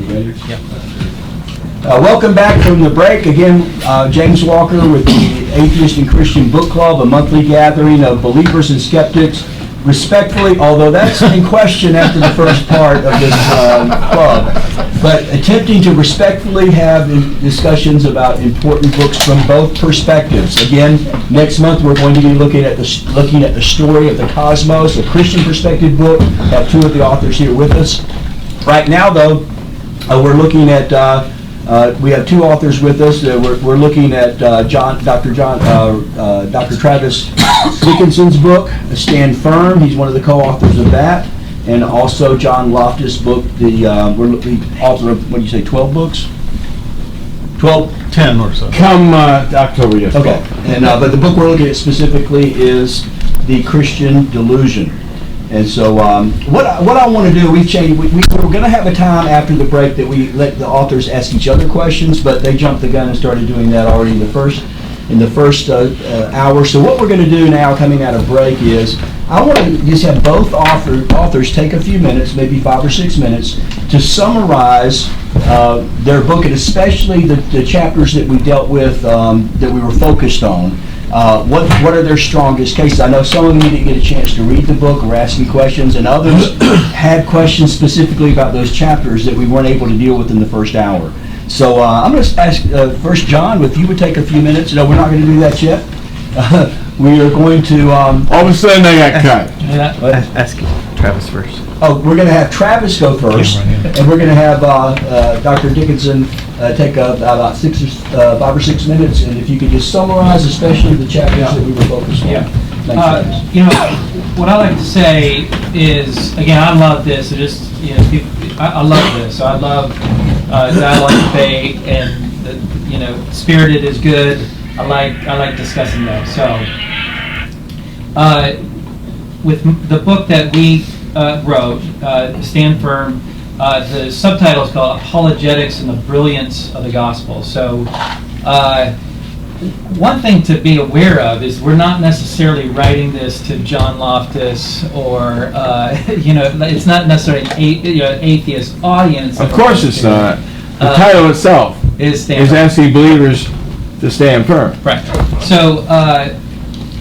ready? Yep. Welcome back from the break. Again, James Walker with the Atheist and Christian Book Club, a monthly gathering of believers and skeptics. Respectfully, although that's in question after the first part of this club, but attempting to respectfully have discussions about important books from both perspectives. Again, next month we're going to be looking at the story of the cosmos, a Christian perspective book. Have two of the authors here with us. Right now, though, we're looking at. We have two authors with us. We're looking at Dr. Travis Dickinson's book, Stand Firm. He's one of the co-authors of that, and also John Loftus' book. The author of, what do you say, 12 books? 10 or so. Come October, yes. Okay, and but the book we're looking at specifically is The Christian Delusion. And so what I want to do, we've changed. We're going to have a time after the break that we let the authors ask each other questions, but they jumped the gun and started doing that already in the first hour. So what we're going to do now, coming out of break, is I want to just have both authors take a few minutes, maybe 5 or 6 minutes, to summarize their book, and especially the chapters that we dealt with, that we were focused on. What are their strongest cases? I know some of you didn't get a chance to read the book or ask me questions, and others had questions specifically about those chapters that we weren't able to deal with in the first hour. So I'm going to ask first John, if you would take a few minutes. No, we're not going to do that yet. We are going to... all of a sudden I got cut. Ask Travis first. Oh, we're going to have Travis go first, and we're going to have Dr. Dickinson take about 5 or 6 minutes, and if you could just summarize, especially the chapters that we were focused on. Yeah. Thanks, Travis. What I like to say is, again, I love this. I love this. So I love dialogue, debate, and spirited is good. I like discussing those. So, with the book that we wrote, Stand Firm, the subtitle is called Apologetics and the Brilliance of the Gospel. So, one thing to be aware of is we're not necessarily writing this to John Loftus or, it's not necessarily an atheist audience. Of course it's not. The title itself is asking believers to stand firm. Right. So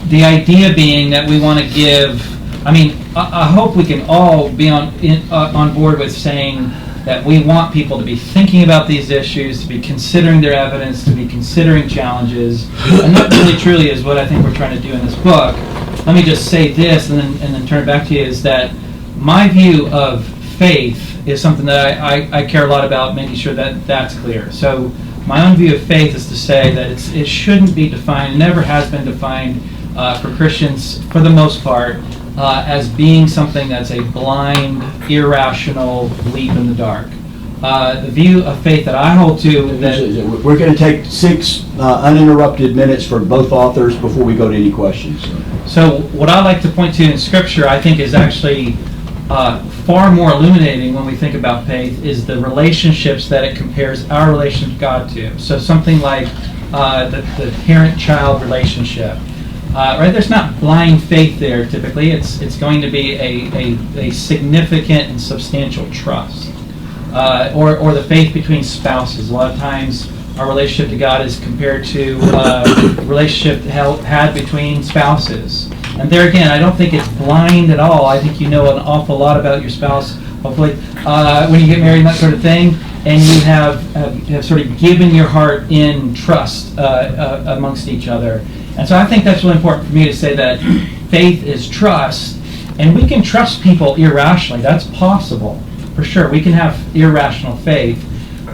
the idea being that we want to give, I hope we can all be on board with saying that we want people to be thinking about these issues, to be considering their evidence, to be considering challenges, and that really truly is what I think we're trying to do in this book. Let me just say this and then turn it back to you, is that my view of faith is something that I care a lot about, making sure that that's clear. So my own view of faith is to say that it shouldn't be defined, never has been defined for Christians for the most part, as being something that's a blind, irrational leap in the dark. The view of faith that I hold to, that we're going to take 6 uninterrupted minutes for both authors before we go to any questions. So what I like to point to in Scripture, I think, is actually far more illuminating when we think about faith, is the relationships that it compares our relationship to God to. So something like the parent-child relationship. Right, there's not blind faith there typically. It's going to be a significant and substantial trust, or the faith between spouses. A lot of times, our relationship to God is compared to the relationship had between spouses. And there again, I don't think it's blind at all. I think you know an awful lot about your spouse, hopefully, when you get married and that sort of thing, and you have sort of given your heart in trust amongst each other. And so I think that's really important for me to say that faith is trust, and we can trust people irrationally. That's possible, for sure. We can have irrational faith,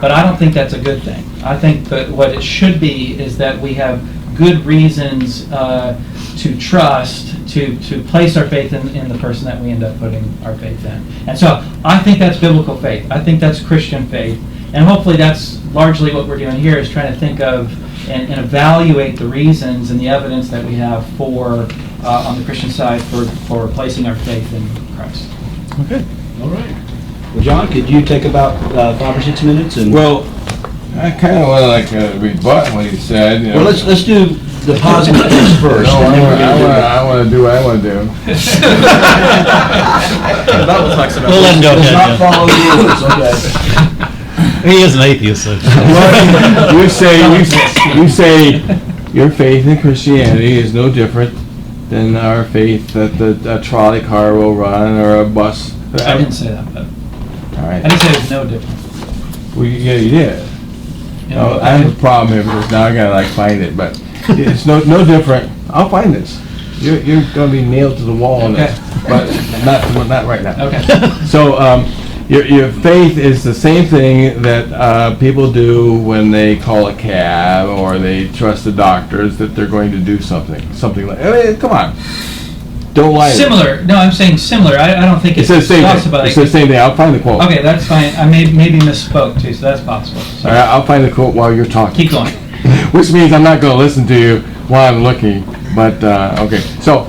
but I don't think that's a good thing. I think that what it should be is that we have good reasons to trust, to place our faith in the person that we end up putting our faith in. And so I think that's biblical faith. I think that's Christian faith. And hopefully that's largely what we're doing here, is trying to think of and evaluate the reasons and the evidence that we have for, on the Christian side, for placing our faith in Christ. Okay. All right. Well, John, could you take about 5 or 6 minutes? And Well, I kind of want to rebut what he said. Well, let's do the positive things first. No, and then we're gonna do I want to do what I want to do. The Bible talks about We'll let him go Does ahead. not follow the rules, okay. He is an atheist, so. Well, you say your faith in Christianity is no different than our faith that a trolley car will run or a bus. I didn't say that, but All right. I didn't say it's no different. Well, yeah, you did. You No, know, I have a problem here because now I gotta find it, but it's no different. I'll find this. You're gonna be nailed to the wall on this, but not right now. Okay. So, your faith is the same thing that people do when they call a cab or they trust the doctors that they're going to do something like. I mean, come on, don't lie. Similar. No, I'm saying similar. I don't think It's the same talks thing. about It's the same thing. I'll find the quote. Okay, that's fine. I maybe misspoke too, so that's possible. All Sorry. right, I'll find the quote while you're talking. Keep going. Which means I'm not going to listen to you while I'm looking. But okay, so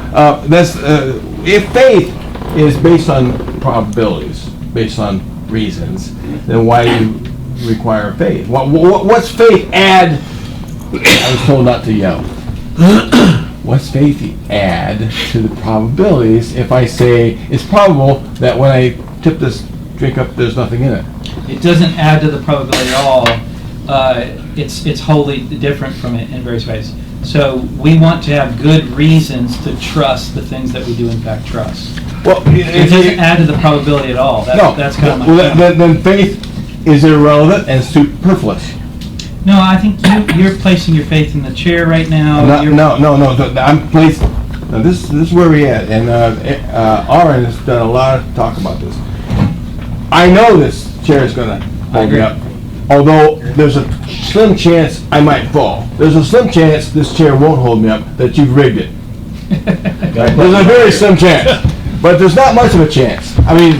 that's if faith is based on probabilities, based on reasons, then why do you require faith? What's faith add? I was told not to yell. What's faith add to the probabilities if I say it's probable that when I tip this drink up, there's nothing in it? It doesn't add to the probability at all. It's wholly different from it in various ways. So we want to have good reasons to trust the things that we do in fact trust. Well, It doesn't add to the probability at all. That's kind of my well, point. then faith is irrelevant and superfluous. No, I think you're placing your faith in the chair right now. No. I'm placed. Now this is where we at, and Aron has done a lot of talk about this. I know this chair is going to hold me up, although there's a slim chance I might fall. There's a slim chance this chair won't hold me up, that you've rigged it. There's a very slim chance, but there's not much of a chance. I mean,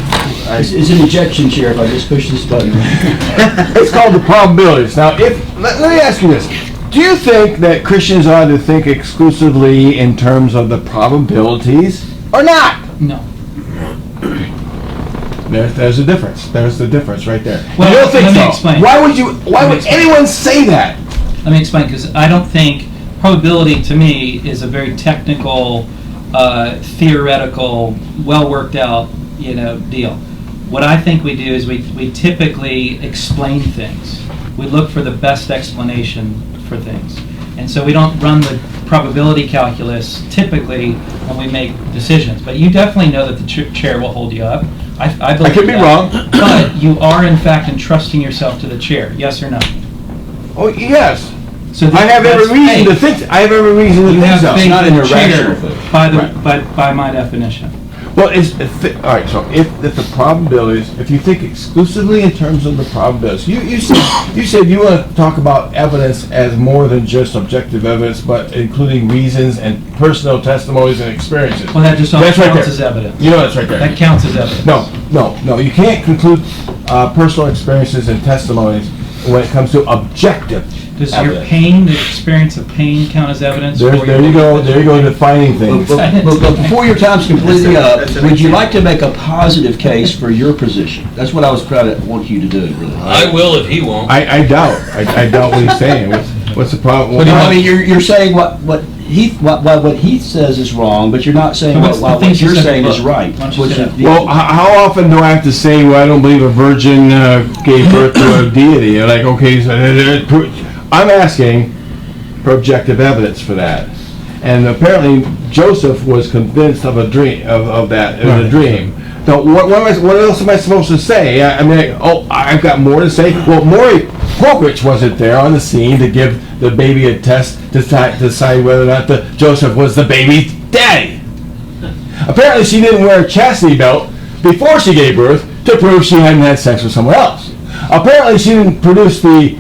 It's an ejection chair if I just push this button. it's called the probabilities. Now, let me ask you this. Do you think that Christians ought to think exclusively in terms of the probabilities or not? No. There's a difference. There's the difference right there. Well, you don't think let me so. explain. Why would explain. anyone say that? Let me explain, because I don't think probability to me is a very technical, theoretical, well worked out, deal. What I think we do is we typically explain things. We look for the best explanation for things. And so we don't run the probability calculus typically when we make decisions. But you definitely know that the chair will hold you up. I believe I could be that. wrong. But you are in fact entrusting yourself to the chair. Yes or no? Oh, yes. So I have every that's reason to faith. think. I have every reason to You think have so. faith not in an the chair irrational faith. by my definition. Well, all right. So if the probabilities, if you think exclusively in terms of the probabilities, you said you want to talk about evidence as more than just objective evidence, but including reasons and personal testimonies and experiences. Well, that just all That's right counts there. as evidence. You know that's right there. That counts as evidence. No. You can't conclude personal experiences and testimonies when it comes to objective Does your evidence. pain, the experience of pain, count as evidence? There you go. There you go. Defining things. But before your time's completely up, would you like to make a positive case for your position? That's what I was trying to want you to do, really. I will if he won't. I doubt. I doubt what he's saying. What's the problem? Well, I mean, you're saying what Heath says is wrong, but you're not saying So what's the what things you you're said saying in the is book? right. Why don't you Which say is that? the- Well, how often do I have to say, well, I don't believe a virgin gave birth to a deity? You're like, okay, so I'm asking for objective evidence for that. And apparently Joseph was convinced of a dream, of that, in a dream. So what else am I supposed to say? I mean, I've got more to say. Well, Maury Quokich wasn't there on the scene to give the baby a test to decide whether or not Joseph was the baby's daddy. Apparently she didn't wear a chastity belt before she gave birth to prove she hadn't had sex with someone else. Apparently she didn't produce the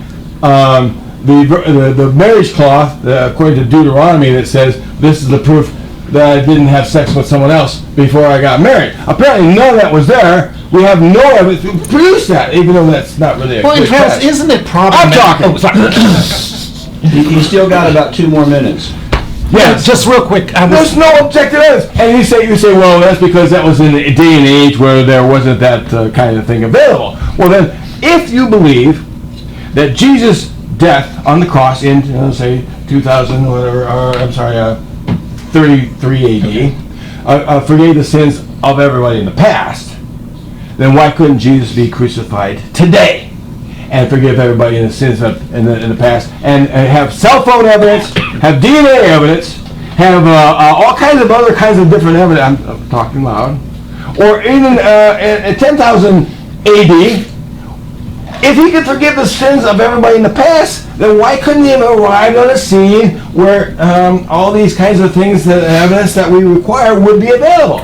marriage cloth, according to Deuteronomy, that says this is the proof that I didn't have sex with someone else before I got married. Apparently none of that was there. We have no evidence to produce that, even though that's not really a Well, good Travis, test. isn't it I'm problematic? talking. Oh, sorry. You still got about 2 more minutes. Yes. Just real quick. There's no objective evidence. And you say, well, that's because that was in a day and age where there wasn't that kind of thing available. Well then, if you believe that Jesus' death on the cross in, say, 2000, whatever, or I'm sorry, 33 AD, forgave the sins of everybody in the past, then why couldn't Jesus be crucified today? and forgive everybody in the sins in the past, and have cell phone evidence, have DNA evidence, have all kinds of other kinds of different evidence. I'm talking loud. Or even in 10,000 AD, if he could forgive the sins of everybody in the past, then why couldn't he have arrived on a scene where all these kinds of things, that evidence that we require, would be available?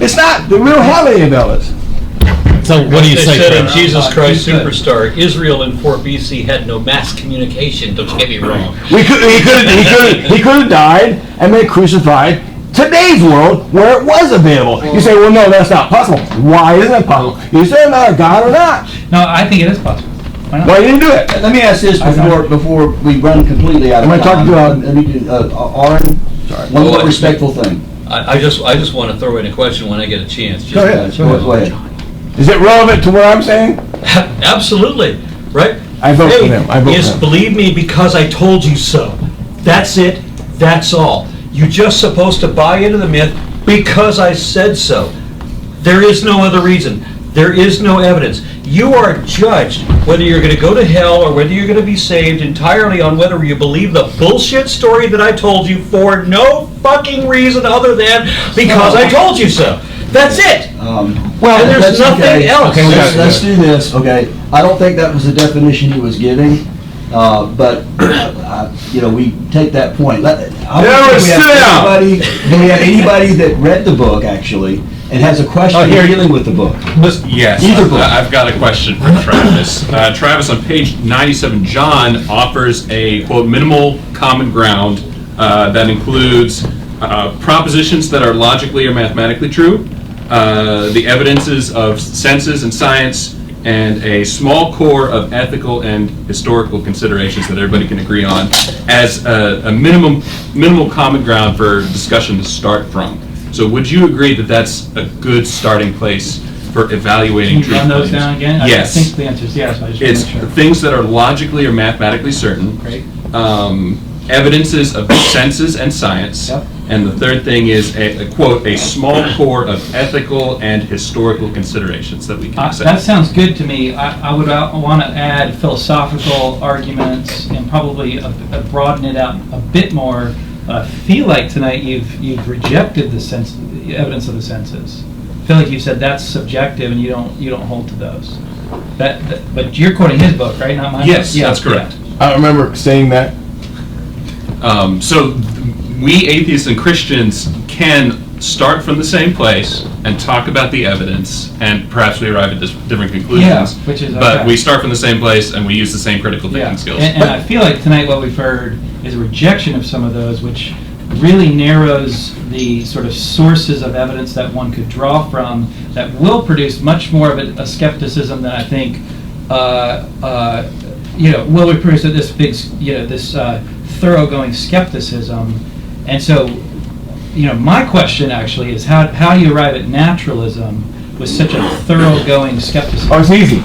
It's not. We don't have any evidence. So what do you say, They said in Trevor? Jesus Christ Superstar, Israel in 4 BC had no mass communication. Don't get me wrong. He could have died and been crucified. Today's world, where it was available. You say, well, no, that's not possible. Why isn't it possible? Is there another God or not? No, I think it is possible. Why not? Why didn't you do it? Let me ask this before we run completely out of Am I time. talking to, Let me do, Aron, one more respectful thing. I just want to throw in a question when I get a chance. Just- Go ahead. Go ahead. Is it relevant to what I'm saying? Absolutely, right? I vote for Faith them. I vote is for them. believe me because I told you so. That's it. That's all. You're just supposed to buy into the myth because I said so. There is no other reason. There is no evidence. You are judged whether you're going to go to hell or whether you're going to be saved entirely on whether you believe the bullshit story that I told you for no fucking reason other than because I told you so. That's it. Well, and there's nothing else. Okay, Let's do this, okay? I don't think that was the definition he was giving, but, we take that point. Do we have anybody that read the book, actually, and has a question dealing with the book? Yes, Either book. I've got a question for Travis. Travis, on page 97, John offers a, quote, minimal common ground that includes propositions that are logically or mathematically true, the evidences of senses and science, and a small core of ethical and historical considerations that everybody can agree on as a minimal common ground for discussion to start from. So would you agree that that's a good starting place for evaluating Can you truth run those claims? down again? Yes. I think the answer is yes. I just want It's to make sure. things that are logically or mathematically certain, Great. evidences of senses and science, Yep. and the third thing is a quote, a small core of ethical and historical considerations that we can That accept. sounds good to me. I would want to add philosophical arguments and probably broaden it out a bit more. I feel like tonight you've rejected the evidence of the senses. I feel like you said that's subjective and you don't hold to those. But you're quoting his book, right? Not mine. Yes, that's correct. I remember saying that. So we atheists and Christians can start from the same place and talk about the evidence, and perhaps we arrive at different conclusions. Yeah, which is but okay. we start from the same place and we use the same critical thinking Yeah, skills. and I feel like tonight what we've heard is a rejection of some of those, which really narrows the sort of sources of evidence that one could draw from that will produce much more of a skepticism than I think, will we produce this big, this thoroughgoing skepticism. And so, my question actually is how do you arrive at naturalism with such a thoroughgoing skepticism? Oh, it's easy.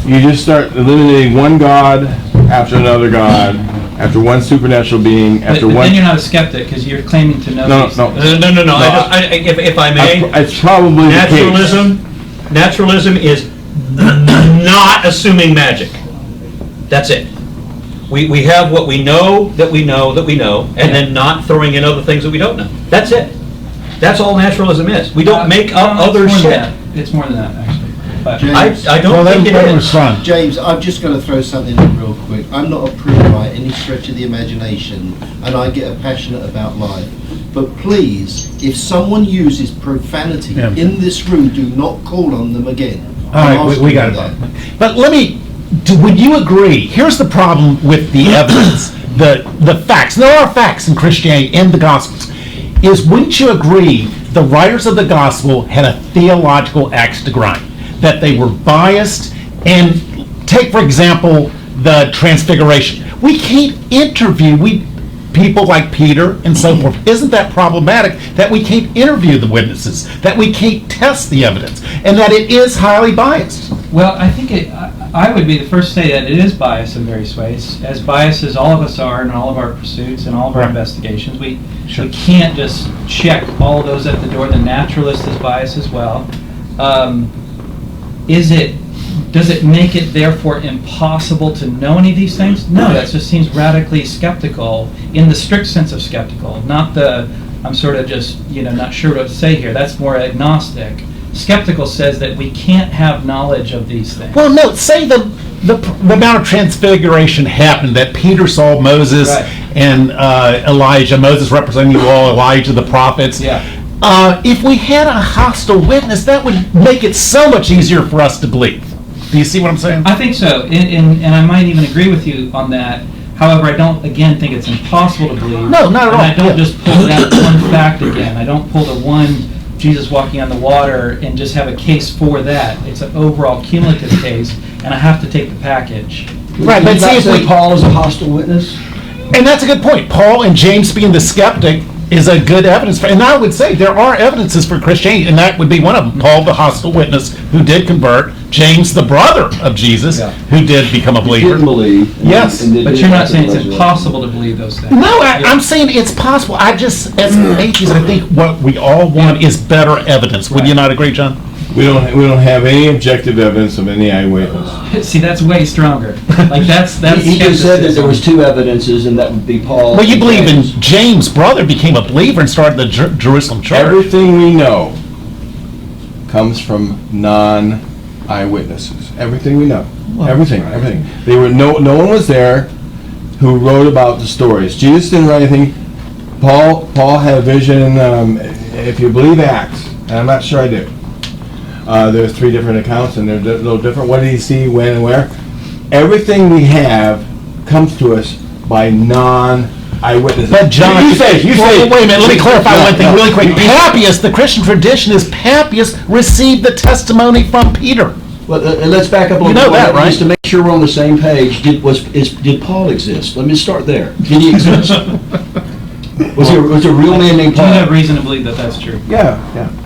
You just start eliminating one God after another God, after one supernatural being, But after one. then you're not a skeptic because you're claiming to know No, these no. things. No. If I may, It's probably the case. naturalism is not assuming magic. That's it. We have what we know, and then not throwing in other things that we don't know. That's it. That's all naturalism is. We don't make up No, other it's more than shit. that. It's more than that, actually. But James. I don't think it is. James, I'm just going to throw something in real quick. I'm not a prude by any stretch of the imagination, and I get passionate about life. But please, if someone uses profanity in this room, do not call on them again. All right, we got it. But would you agree? Here's the problem with the evidence, the facts. There are facts in Christianity and the Gospels. Wouldn't you agree the writers of the Gospel had a theological axe to grind? That they were biased, and take, for example, the Transfiguration. We can't interview people like Peter and so forth. Isn't that problematic that we can't interview the witnesses, that we can't test the evidence, and that it is highly biased? Well, I think I would be the first to say that it is biased in various ways, as biased as all of us are in all of our pursuits and all of our investigations. We can't just check all of those at the door. The naturalist is biased as well. Is it Does it make it therefore impossible to know any of these things? No, that just seems radically skeptical in the strict sense of skeptical, not the, I'm sort of just, not sure what to say here. That's more agnostic. Skeptical says that we can't have knowledge of these things. Well, no, say the Mount of Transfiguration happened, that Peter saw Moses Right. and Elijah, Moses representing you all, Elijah the prophets. Yeah. If we had a hostile witness, that would make it so much easier for us to believe. Do you see what I'm saying? I think so, and I might even agree with you on that. However, I don't, again, think it's impossible to believe. No, not at all. And I don't Yeah. just pull that one fact again. I don't pull the one Jesus walking on the water and just have a case for that. It's an overall cumulative case, and I have to take the package. Right, but Would you see not if say we, Paul is a hostile witness? and that's a good point. Paul and James being the skeptic is a good evidence for, and I would say there are evidences for Christianity, and that would be one of them. Paul, the hostile witness who did convert. James, the brother of Jesus, Yeah. who did become a believer. Didn't believe. and- Yes. and did- But did you're not after saying it's resurrection. impossible to believe those things. No, I'm saying it's possible. I just, as atheists, I think what we all want is better evidence. Would you not agree, John? We don't have any objective evidence of any eyewitness. See, that's way stronger. Like, that's He just said that there skepticism. was two evidences, and that would be Paul. Well, you and believe in James. James' brother became a believer and started the Jerusalem church. Everything we know comes from non-eyewitnesses. Everything we know. Everything. They were no one was there who wrote about the stories. Jesus didn't write anything. Paul had a vision. If you believe Acts, and I'm not sure I do. There's 3 different accounts, and they're a little different. What did he see, when, and where? Everything we have comes to us by non-eyewitnesses. But John, you say. Well, wait a minute. Let me clarify No, one thing no. really quick. Papias, the Christian tradition is Papias received the testimony from Peter. Well, let's back up a little You know bit, that, right? just to make sure we're on the same page. Did Paul exist? Let me start there. Did he exist? Was there a real man named Do you have Paul? reason to believe that that's true? Yeah.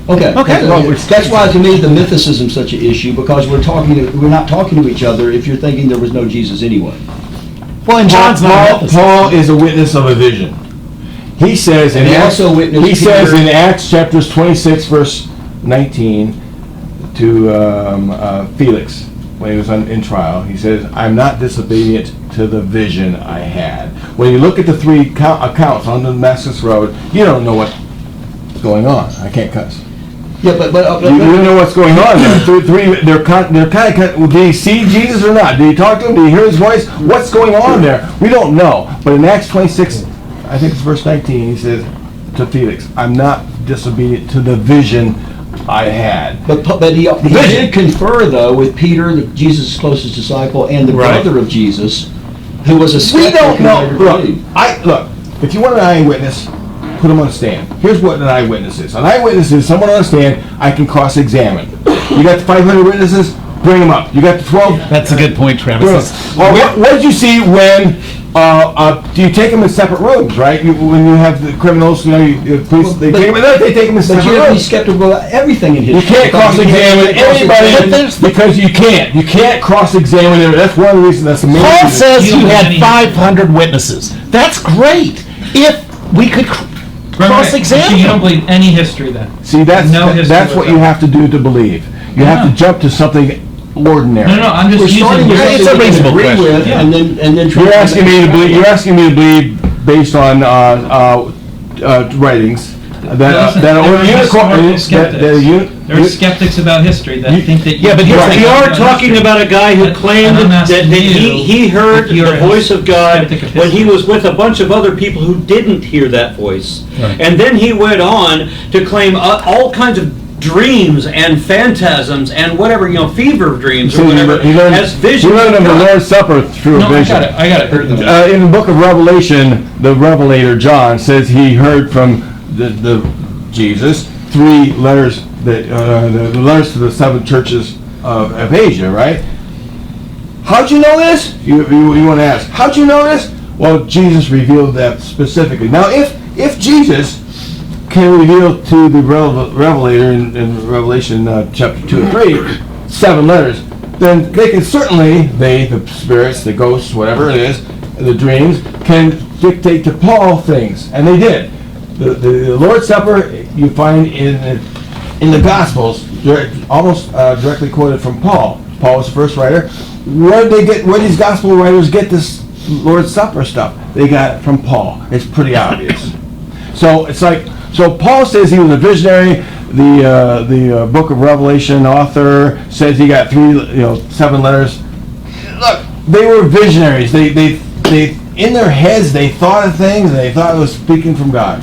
Okay. Okay. That's why to me the mythicism is such an issue, because we're not talking to each other if you're thinking there was no Jesus anyway. Well, and John's not Paul is a witness of a vision. He says in And he Acts, also witnessed he says Peter- in Acts chapters 26 verse 19 to Felix when he was in trial. He says, "I'm not disobedient to the vision I had." When you look at the 3 accounts on the Damascus Road, you don't know what's going on. I can't cuss. Yeah, but You don't know what's going on there. They're kind of. Did he see Jesus or not? Did he talk to him? Did he hear his voice? What's going on there? We don't know. But in Acts 26, I think it's verse 19, he says to Felix, "I'm not disobedient to the vision I had." But he did confer, though, with Peter, Jesus' closest disciple, and the Right. brother of Jesus, who was a We skeptic. don't who know. never Look, believed. if you want an eyewitness, put him on the stand. Here's what an eyewitness is. An eyewitness is someone on the stand I can cross-examine. You got the 500 witnesses, bring them up. You got the 12. That's a good point, Travis. Well, what did you see when? Do you take them in separate rooms, right? When you have the criminals, police, they take them in But separate you have to be rooms. skeptical about everything in You history. can't cross-examine anybody because you can't. You can't cross-examine them. That's one of the reasons. That's the main Paul reason. says You don't you have had any- 500 witnesses. That's great. If we could So you cross-examine don't them. believe any history then? See, that's No history that's what you whatsoever. have to do to believe. You have to jump to something ordinary. No, I'm just We're using. starting with It's a something we can reasonable agree question. with, and then try You're to asking make me to it believe. work. You're asking me to believe based on writings that There are are historical unicorn. skeptics. There are skeptics about history that think that. Yeah, but here's the We thing. are talking about a guy who claimed And I'm that asking he you heard if you're the a voice of God skeptic of when he history. was with a bunch of other people who didn't hear that voice. And then he went on to claim all kinds of dreams and phantasms and whatever, fever dreams or whatever, as visions. He learned of of the God. Lord's Supper through No, a vision. I got it. In the book of Revelation, the Revelator John says he heard from the Jesus 3 letters that the letters to the 7 churches of Asia, right? How'd you know this? You want to ask? How'd you know this? Well, Jesus revealed that specifically. Now, if Jesus can reveal to the Revelator in Revelation chapter 2 and 3 7 letters, then they can certainly, the spirits, the ghosts, whatever it is, the dreams, can dictate to Paul things, and they did. The Lord's Supper you find in the Gospels, almost directly quoted from Paul. Paul was the first writer. Where these gospel writers get this Lord's Supper stuff? They got it from Paul. It's pretty obvious. So it's like, so Paul says he was a visionary. The book of Revelation author says he got 7 letters. Look, they were visionaries. They in their heads they thought of things and they thought it was speaking from God.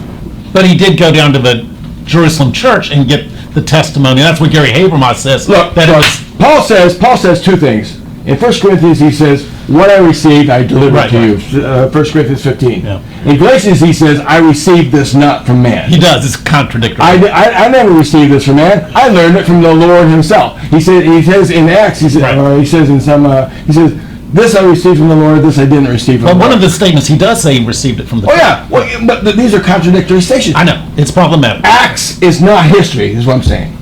But he did go down to the Jerusalem church and get the testimony. That's what Gary Habermas says. Look, that it was, Paul says 2 things. In 1 Corinthians he says, what I received I delivered to you. 1 Corinthians 15. Yeah. In Galatians he says, I received this not from man. he does. It's contradictory. I never received this from man. I learned it from the Lord himself. He says in Acts, he says in some, he says, this I received from the Lord, this I didn't receive from the Lord. One of the statements he does say he received it from the. Oh yeah, well, but these are contradictory statements. I know it's problematic. Acts is not history, is what I'm saying.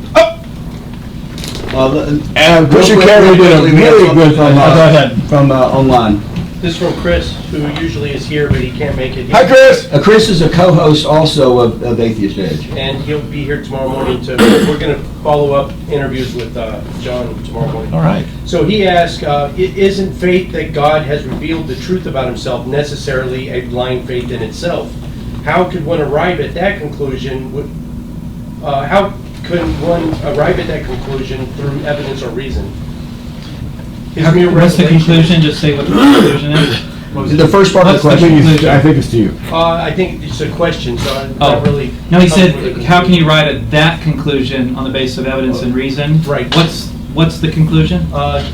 Christian Carey did a really good. Go ahead. From online. This is from Chris, who usually is here, but he can't make it. Hi, Chris. Chris is a co-host also of Atheist Edge. And he'll be here tomorrow morning we're going to follow up interviews with John tomorrow morning. All right. So he asked, isn't faith that God has revealed the truth about himself necessarily a blind faith in itself? How could one arrive at that conclusion? How could one arrive at that conclusion through evidence or reason? What's the conclusion? Just say what the conclusion is. The first part of the question. I think it's to you. I think it's a question, so I'm not really... No, he said, how can you arrive at that conclusion on the basis of evidence and reason? Right. What's the conclusion?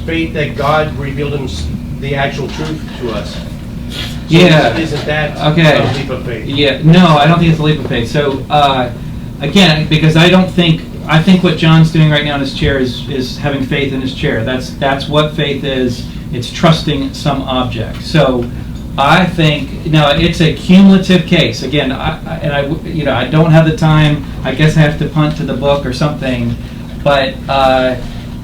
Faith that God revealed the actual truth to us. So Yeah. Isn't that Okay. a leap of faith? Yeah. No, I don't think it's a leap of faith. So, again, because I think what John's doing right now in his chair is having faith in his chair. That's what faith is. It's trusting some object. So I think it's a cumulative case. Again, I don't have the time. I guess I have to punt to the book or something. But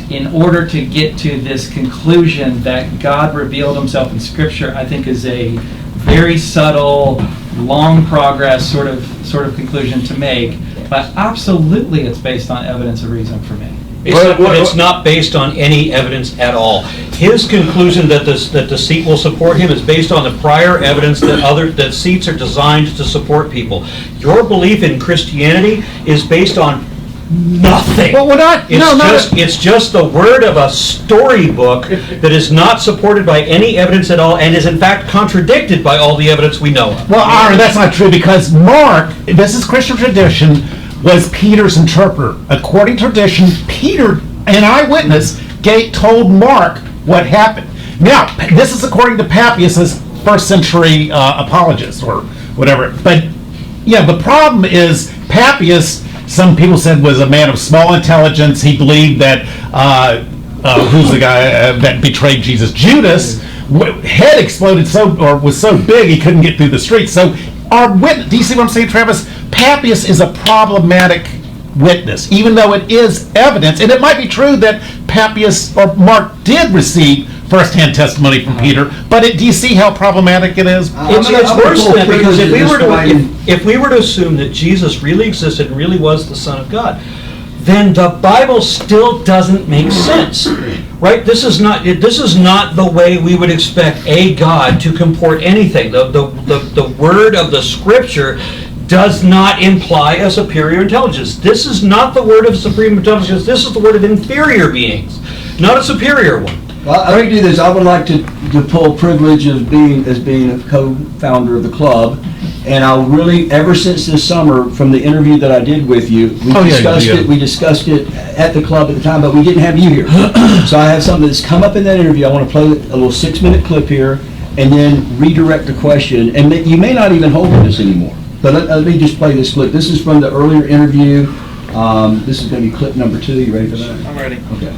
in order to get to this conclusion that God revealed himself in Scripture, I think is a very subtle, long progress sort of conclusion to make. But absolutely, it's based on evidence of reason for me. It's not based on any evidence at all. His conclusion that the seat will support him is based on the prior evidence that seats are designed to support people. Your belief in Christianity is based on nothing. Well, we're not. It's just the word of a storybook that is not supported by any evidence at all, and is in fact contradicted by all the evidence we know of. Well, Aron, that's not true because Mark, this is Christian tradition, was Peter's interpreter. According to tradition, Peter, an eyewitness, told Mark what happened. Now, this is according to Papias' first century apologist or whatever. But yeah, the problem is Papias, some people said, was a man of small intelligence. He believed that who's the guy that betrayed Jesus? Judas. Head exploded was so big he couldn't get through the streets. So our witness, do you see what I'm saying, Travis? Papias is a problematic witness, even though it is evidence, and it might be true that Papias or Mark did receive first-hand testimony from Peter. But do you see how problematic it is? It's worse than that, because if we were to assume that Jesus really existed and really was the Son of God, then the Bible still doesn't make sense, right? This is not the way we would expect a God to comport anything. The word of the Scripture does not imply a superior intelligence. This is not the word of supreme intelligence. This is the word of inferior beings, not a superior one. Well, I would do this. I would like to pull privilege of being a co-founder of the club, and I'll really, ever since this summer, from the interview that I did with you, we discussed it at the club at the time, but we didn't have you here. So I have something that's come up in that interview. I want to play a little 6-minute clip here, and then redirect the question. And you may not even hold this anymore, but let me just play this clip. This is from the earlier interview. This is going to be clip number 2. You ready for that? I'm ready. Okay.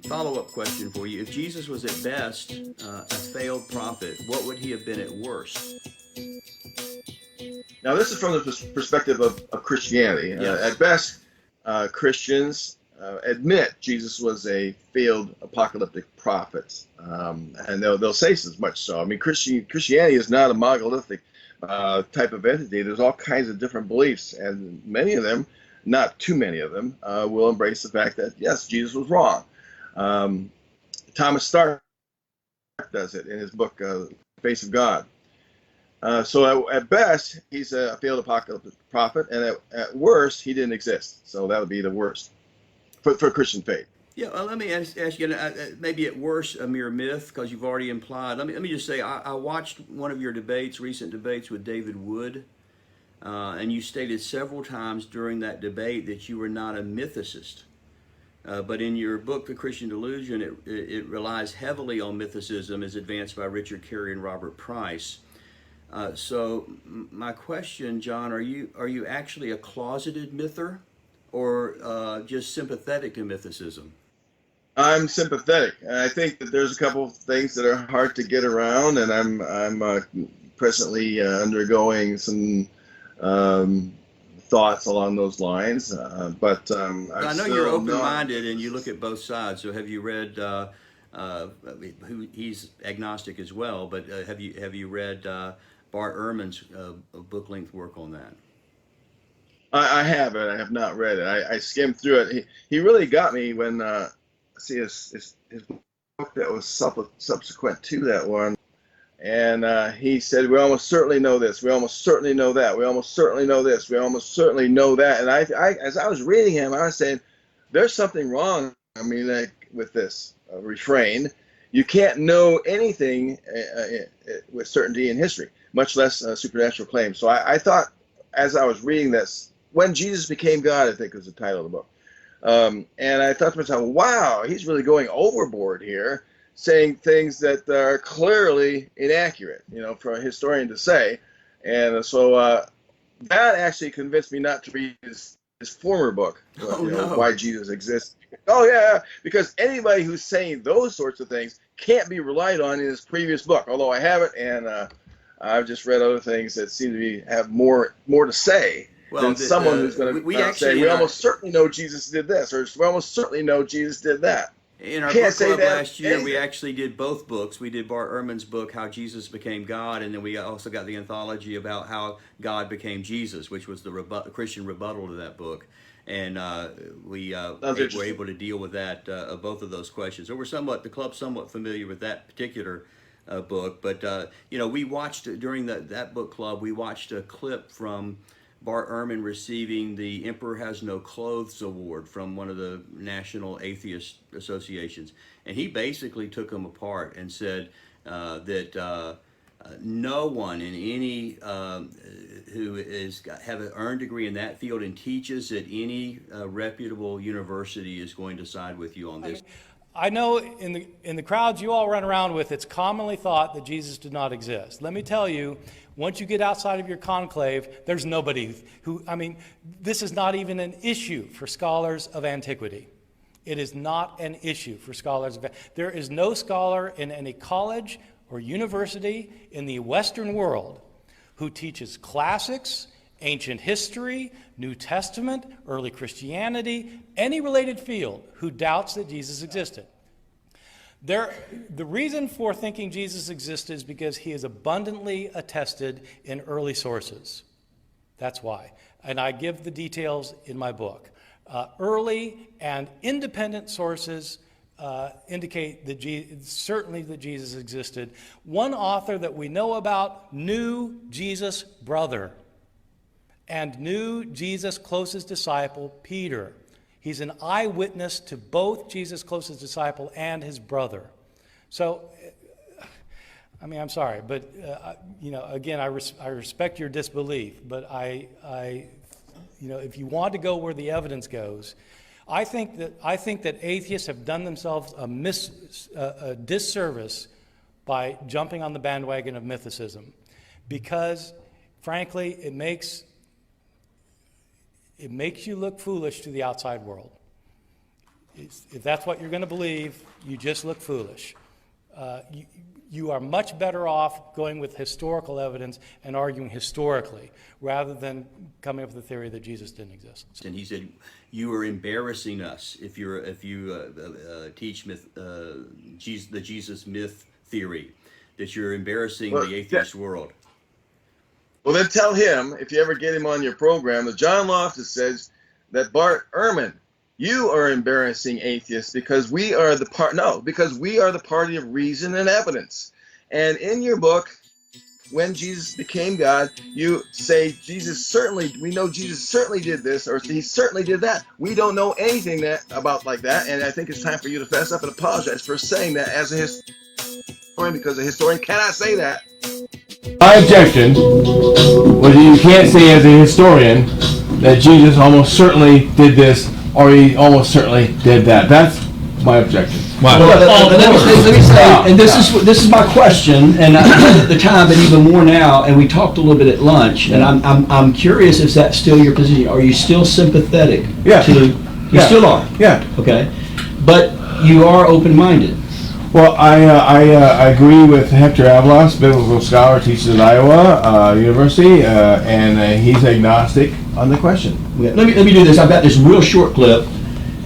Follow-up question for you. If Jesus was at best a failed prophet, what would he have been at worst? Now, this is from the perspective of Christianity. Yes. At best, Christians admit Jesus was a failed apocalyptic prophet, and they'll say as much so. I mean, Christianity is not a monolithic type of entity. There's all kinds of different beliefs, and many of them, not too many of them, will embrace the fact that yes, Jesus was wrong. Thomas Stark does it in his book, Face of God. So at best, he's a failed apocalyptic prophet, and at worst, he didn't exist. So that would be the worst for Christian faith. Yeah, let me ask you, maybe at worst a mere myth, because you've already implied. Let me just say, I watched one of your debates, recent debates with David Wood, and you stated several times during that debate that you were not a mythicist. But in your book, The Christian Delusion, it relies heavily on mythicism as advanced by Richard Carey and Robert Price. So my question, John, are you actually a closeted myther, or just sympathetic to mythicism? I'm sympathetic. I think that there's a couple of things that are hard to get around, and I'm presently undergoing some thoughts along those lines. But I know you're open-minded and you look at both sides. So have you read? He's agnostic as well, but have you read Bart Ehrman's book-length work on that? I haven't. I have not read it. I skimmed through it. He really got me when his book that was subsequent to that one, and he said, "We almost certainly know this. We almost certainly know that. We almost certainly know this. We almost certainly know that." And I as I was reading him, I was saying, "There's something wrong. I mean, like with this refrain, you can't know anything with certainty in history, much less supernatural claims." So I thought, as I was reading this, When Jesus Became God, I think was the title of the book. And I thought to myself, wow, he's really going overboard here, saying things that are clearly inaccurate, for a historian to say. And so that actually convinced me not to read his former book, Why Jesus Exists. Oh, yeah, because anybody who's saying those sorts of things can't be relied on in his previous book, although I haven't, and I've just read other things that seem to have more to say. Than someone who's going to say, we almost certainly know Jesus did this, or we almost certainly know Jesus did that. In our book club last year, we actually did both books. We did Bart Ehrman's book, How Jesus Became God, and then we also got the anthology about how God became Jesus, which was the Christian rebuttal to that book. And we were able to deal with that, both of those questions. So the club's somewhat familiar with that particular book. But, we watched, during that book club, we watched a clip from Bart Ehrman receiving the Emperor Has No Clothes Award from one of the national atheist associations. And he basically took them apart and said that no one in any who have an earned degree in that field and teaches at any reputable university is going to side with you on this. I know in the crowds you all run around with, it's commonly thought that Jesus did not exist. Let me tell you, once you get outside of your conclave, there's nobody this is not even an issue for scholars of antiquity. It is not an issue for scholars of There is no scholar in any college or university in the Western world who teaches classics, ancient history, New Testament, early Christianity, any related field who doubts that Jesus existed. The reason for thinking Jesus existed is because he is abundantly attested in early sources. That's why. And I give the details in my book. Early and independent sources indicate that certainly that Jesus existed. One author that we know about knew Jesus' brother and knew Jesus' closest disciple, Peter. He's an eyewitness to both Jesus' closest disciple and his brother. So, I'm sorry, but again, I respect your disbelief, but if you want to go where the evidence goes, I think that atheists have done themselves a disservice by jumping on the bandwagon of mythicism, because, frankly, it makes you look foolish to the outside world. If that's what you're going to believe, you just look foolish. You are much better off going with historical evidence and arguing historically rather than coming up with the theory that Jesus didn't exist. And he said, "You are embarrassing us if you teach the Jesus myth theory. That you're embarrassing the atheist world." Well, then tell him, if you ever get him on your program, that John Loftus says that Bart Ehrman, you are embarrassing atheists because we are the party of reason and evidence. And in your book, When Jesus Became God, you say we know Jesus certainly did this, or he certainly did that. We don't know anything about like that, and I think it's time for you to fess up and apologize for saying that as a historian, because a historian cannot say that. My objection was that you can't say as a historian that Jesus almost certainly did this or he almost certainly did that. That's my objection. Well, let me say, and this is my question, and I said at the time, but even more now, and we talked a little bit at lunch, and I'm curious if that's still your position. Are you still sympathetic? Yeah. You still are? Yeah. Okay. But you are open-minded. Well, I agree with Hector Avalos, biblical scholar, teaches at Iowa University, and he's agnostic on the question. Let me do this. I've got this real short clip,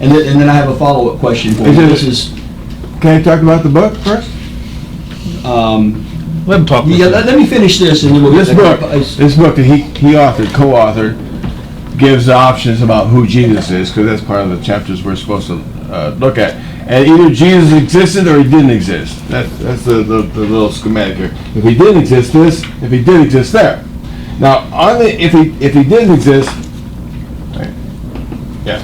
and then I have a follow-up question for you. Can I talk about the book first? Let him talk. Yeah, let me finish this, and then we'll This book that he co-authored, gives options about who Jesus is, because that's part of the chapters we're supposed to look at. And either Jesus existed or he didn't exist. That's the little schematic here. If he didn't exist this, if he did exist there. Now, if he didn't exist, right, yeah,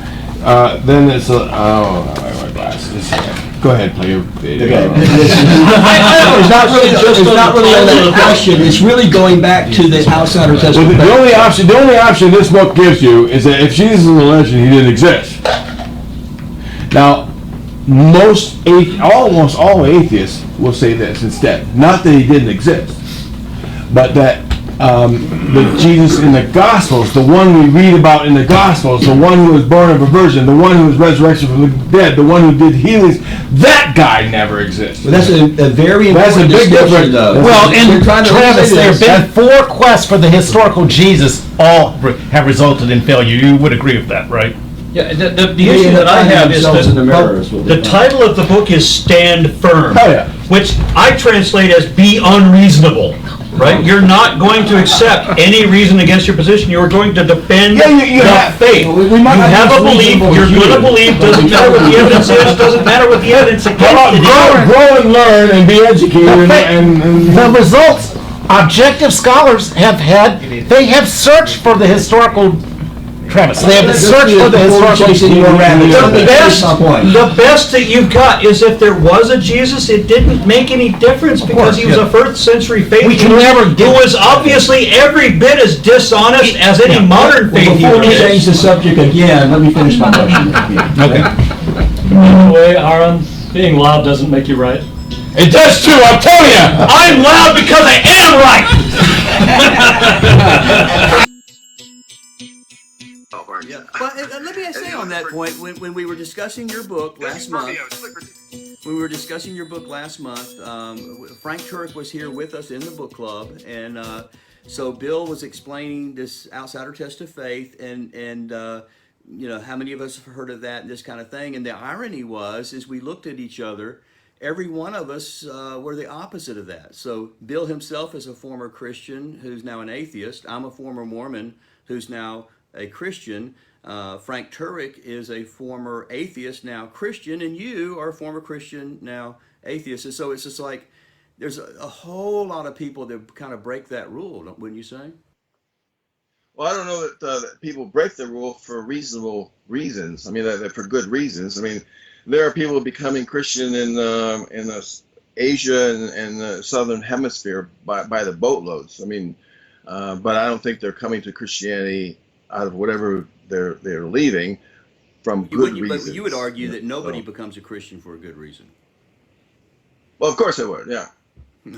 then it's my glasses. Go ahead, play your video. Okay. It's not really a question. It's really going back to the outsider testimony. The only option this book gives you is that if Jesus is a legend, he didn't exist. Now, almost all atheists will say this instead. Not that he didn't exist, but that the Jesus in the Gospels, the one we read about in the Gospels, the one who was born of a virgin, the one who was resurrected from the dead, the one who did healings, that guy never exists. Well, that's a very important big difference, though. Well, and Travis, there have been 4 quests for the historical Jesus, all have resulted in failure. You would agree with that, right? Yeah, the issue that I have is that the title of the book is Stand Firm, which I translate as be unreasonable, right? You're not going to accept any reason against your position. You're going to defend the faith. You have a belief, you're going to believe, doesn't matter what the evidence is, doesn't matter what the evidence against it is. Grow and learn and be educated. And the results, objective scholars have had, they have searched for the historical Travis. They have searched for the historical. The best that you've got is if there was a Jesus, it didn't make any difference because he was a first century faith who was obviously every bit as dishonest as any modern faith. Before we change the subject again, let me finish my question. Okay. By the way, Aron, being loud doesn't make you right. It does too, I'm telling you! I'm loud because I am right! Yeah. But let me say on that point, when we were discussing your book last month, Frank Turek was here with us in the book club, and so Bill was explaining this outsider test of faith, and how many of us have heard of that and this kind of thing. And the irony is we looked at each other, every one of us were the opposite of that. So Bill himself is a former Christian who's now an atheist. I'm a former Mormon who's now a Christian. Frank Turek is a former atheist, now Christian, and you are a former Christian, now atheist. And so it's just like there's a whole lot of people that kind of break that rule, wouldn't you say? Well, I don't know that people break the rule for reasonable reasons. I mean, for good reasons. I mean, there are people becoming Christian in Asia and the southern hemisphere by the boatloads. I mean, but I don't think they're coming to Christianity out of whatever they're leaving from good reasons. But you would argue that nobody becomes a Christian for a good reason. Well, of course I would, yeah.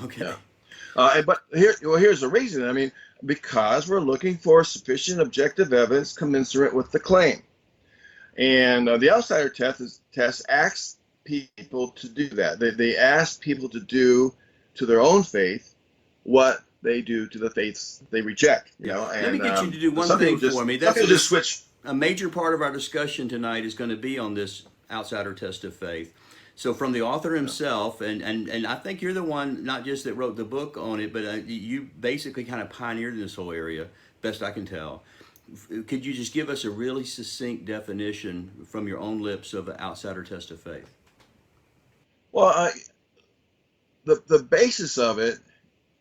Okay. Yeah. But here's the reason. I mean, because we're looking for sufficient objective evidence commensurate with the claim. And the outsider test asks people to do that. They ask people to do to their own faith what they do to the faiths they reject. You know, and Let me get you to do one some thing people for me. Some people just switch. A major part of our discussion tonight is going to be on this outsider test of faith. So from the author himself, and I think you're the one, not just that wrote the book on it, but you basically kind of pioneered this whole area, best I can tell. Could you just give us a really succinct definition from your own lips of an outsider test of faith? Well, the basis of it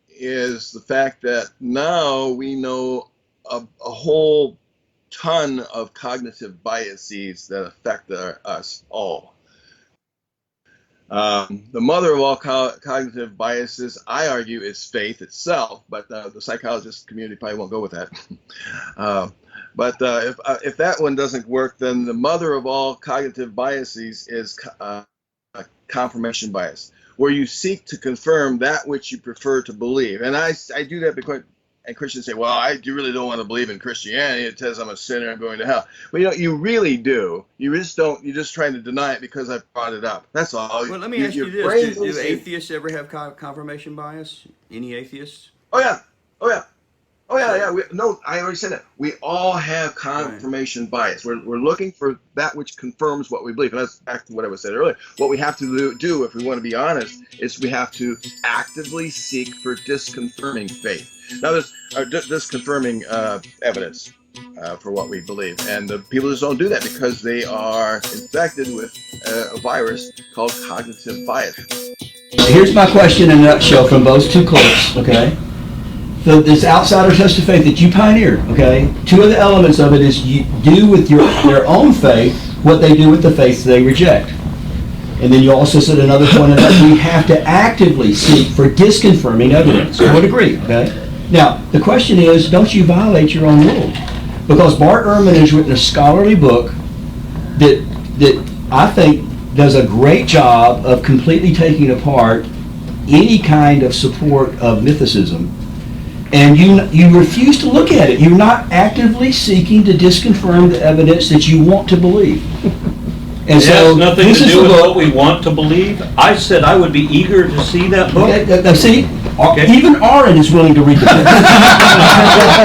is the fact that now we know a whole ton of cognitive biases that affect us all. The mother of all cognitive biases, I argue, is faith itself, but the psychologist community probably won't go with that. But if that one doesn't work, then the mother of all cognitive biases is confirmation bias, where you seek to confirm that which you prefer to believe. And I do that because, and Christians say, well, I really don't want to believe in Christianity. It says I'm a sinner, I'm going to hell. But you really do. You just don't. You're just trying to deny it because I brought it up. That's all. Well, let me ask you this: do atheists ever have confirmation bias? Any atheists? Oh yeah. I already said that. We all have confirmation bias. We're looking for that which confirms what we believe. And that's back to what I was saying earlier. What we have to do, if we want to be honest, is we have to actively seek for disconfirming faith. Now, there's disconfirming evidence for what we believe. And the people just don't do that because they are infected with a virus called cognitive bias. Here's my question in a nutshell from those two clips, okay? This outsider test of faith that you pioneered, okay? Two of the elements of it is you do with their own faith what they do with the faith they reject. And then you also said another point that we have to actively seek for disconfirming evidence. I would agree, okay? Now, the question is, don't you violate your own rule? Because Bart Ehrman has written a scholarly book that I think does a great job of completely taking apart any kind of support of mythicism. And you refuse to look at it. You're not actively seeking to disconfirm the evidence that you want to believe. And It has nothing to do with what we want to believe. I said I would be eager to see that book. Even Aron is willing to read the book.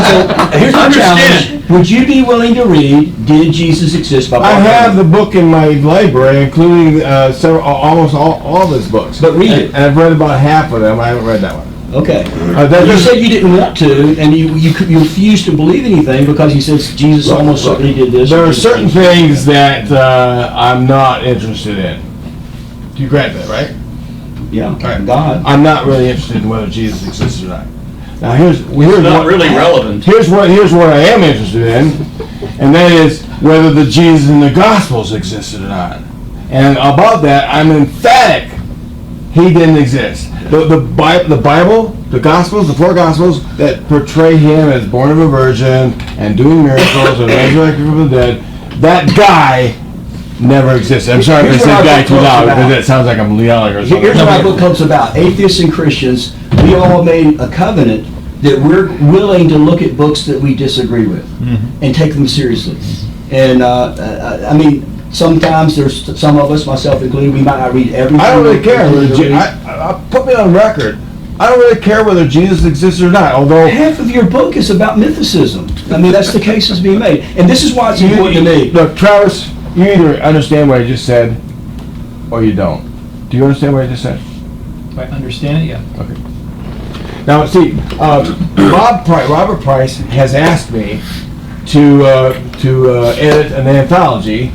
So here's my challenge. Would you be willing to read Did Jesus Exist by Bart I have Ehrman? the book in my library, including almost all of his books. But read it. And I've read about half of them. I haven't read that one. Okay. You said you didn't want to, and you refused to believe anything because he says Jesus almost certainly did this. There are certain things that I'm not interested in. Do you grant that, right? Yeah, Right. God. I'm not really interested in whether Jesus exists or not. Now It's not really relevant. Here's what I am interested in, and that is whether the Jesus in the Gospels existed or not. And about that, I'm emphatic. He didn't exist. The Bible, the Gospels, the four Gospels that portray him as born of a virgin and doing miracles and resurrected from the dead, that guy never existed. I'm sorry if I said guy too loud because it sounds like I'm yelling or something. Here's what my book club's about. Atheists and Christians, we all made a covenant that we're willing to look at books that we disagree with and take them seriously. And I mean, sometimes there's some of us, myself included, we might not read everything. I don't really care. Put me on record. I don't really care whether Jesus exists or not, although half of your book is about mythicism. I mean, that's the case that's being made. And this is why it's important to me. Look, Travis, you either understand what I just said or you don't. Do you understand what I just said? If I understand it, yeah. Okay. Now, see, Robert Price has asked me to edit an anthology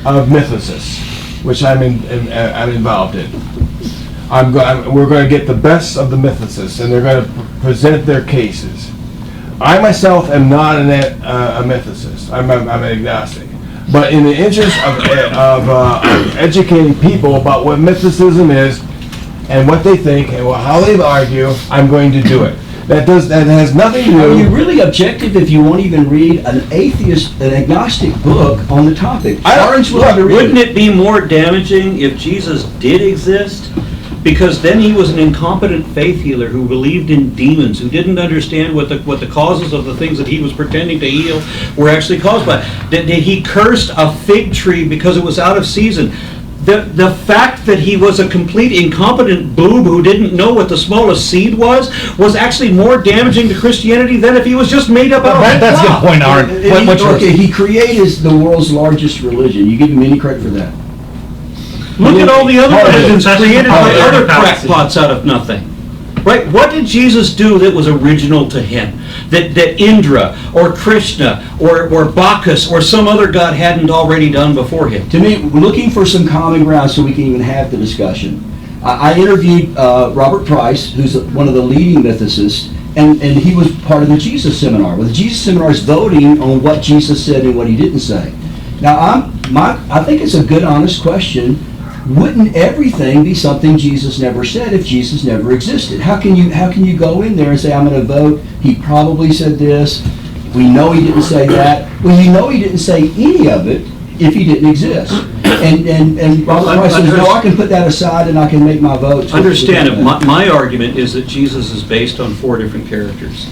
of mythicists, which I'm involved in. We're going to get the best of the mythicists, and they're going to present their cases. I myself am not a mythicist. I'm an agnostic. But in the interest of educating people about what mythicism is and what they think and how they argue, I'm going to do it. That has nothing to do. Are you really objective if you won't even read an agnostic book on the topic? Wouldn't it be more damaging if Jesus did exist? Because then he was an incompetent faith healer who believed in demons, who didn't understand what the causes of the things that he was pretending to heal were actually caused by. He cursed a fig tree because it was out of season. The fact that he was a complete incompetent boob who didn't know what the smallest seed was actually more damaging to Christianity than if he was just made up out of That's a good point, Aron. What's yours? Okay, he created the world's largest religion. You give him any credit for that? Look at all the other religions created by other Fallacy. crackpots out of nothing. Right? What did Jesus do that was original to him? That Indra or Krishna or Bacchus or some other god hadn't already done before him? To me, we're looking for some common ground so we can even have the discussion. I interviewed Robert Price, who's one of the leading mythicists, and he was part of the Jesus Seminar. Well, the Jesus Seminar is voting on what Jesus said and what he didn't say. Now, I think it's a good, honest question. Wouldn't everything be something Jesus never said if Jesus never existed? How can you go in there and say, I'm going to vote, he probably said this, we know he didn't say that? Well, you know he didn't say any of it if he didn't exist. And Robert Price says, no, I can put that aside and I can make my vote. Understand it. My argument is that Jesus is based on 4 different characters.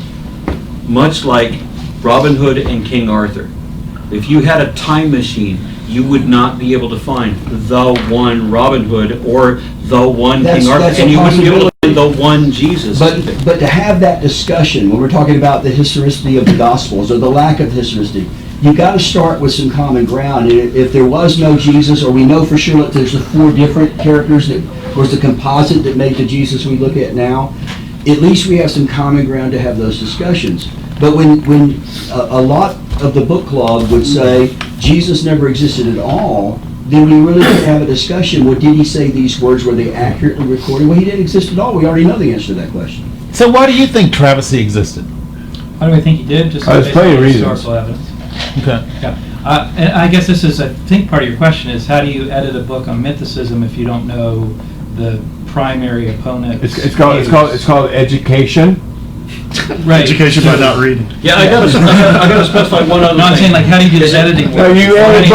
Much like Robin Hood and King Arthur. If you had a time machine, you would not be able to find the one Robin Hood or the one King Arthur, and you wouldn't be able to find the one Jesus. But to have that discussion, when we're talking about the historicity of the Gospels or the lack of historicity, you've got to start with some common ground. If there was no Jesus, or we know for sure that there's the 4 different characters that was the composite that made the Jesus we look at now, at least we have some common ground to have those discussions. But when a lot of the book club would say Jesus never existed at all, then we really could have a discussion. Well, did he say these words? Were they accurately recorded? Well, he didn't exist at all. We already know the answer to that question. So why do you think Travis he existed? How do I think he did? Just There's based plenty on of reasons. historical evidence. Okay. Yeah. And I guess this is, I think part of your question is, how do you edit a book on mythicism if you don't know the primary opponent? It's called education. Right. Education by not reading. Yeah, I gotta specify one other thing. No, I'm saying, like, how do you do this editing? No, you edit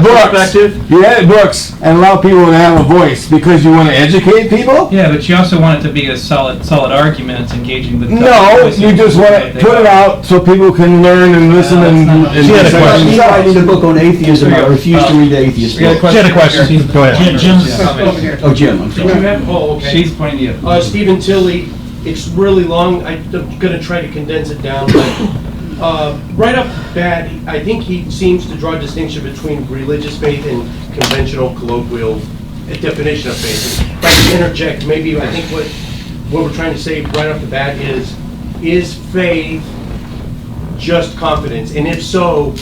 books. You edit books and allow people to have a voice because you want to educate people? Yeah, but you also want it to be a solid argument, engaging with. No, you just want to put it out so people can learn and listen and She had a question. He's writing a book on atheism. I refuse to read the atheist book. She had a question. Go ahead. Oh, Jim, I'm sorry. Oh, okay. She's pointing to you. Stephen Tilley, it's really long. I'm going to try to condense it down. But right off the bat, I think he seems to draw a distinction between religious faith and conventional colloquial definition of faith. If I can interject, maybe I think what we're trying to say right off the bat is faith just confidence? And if so,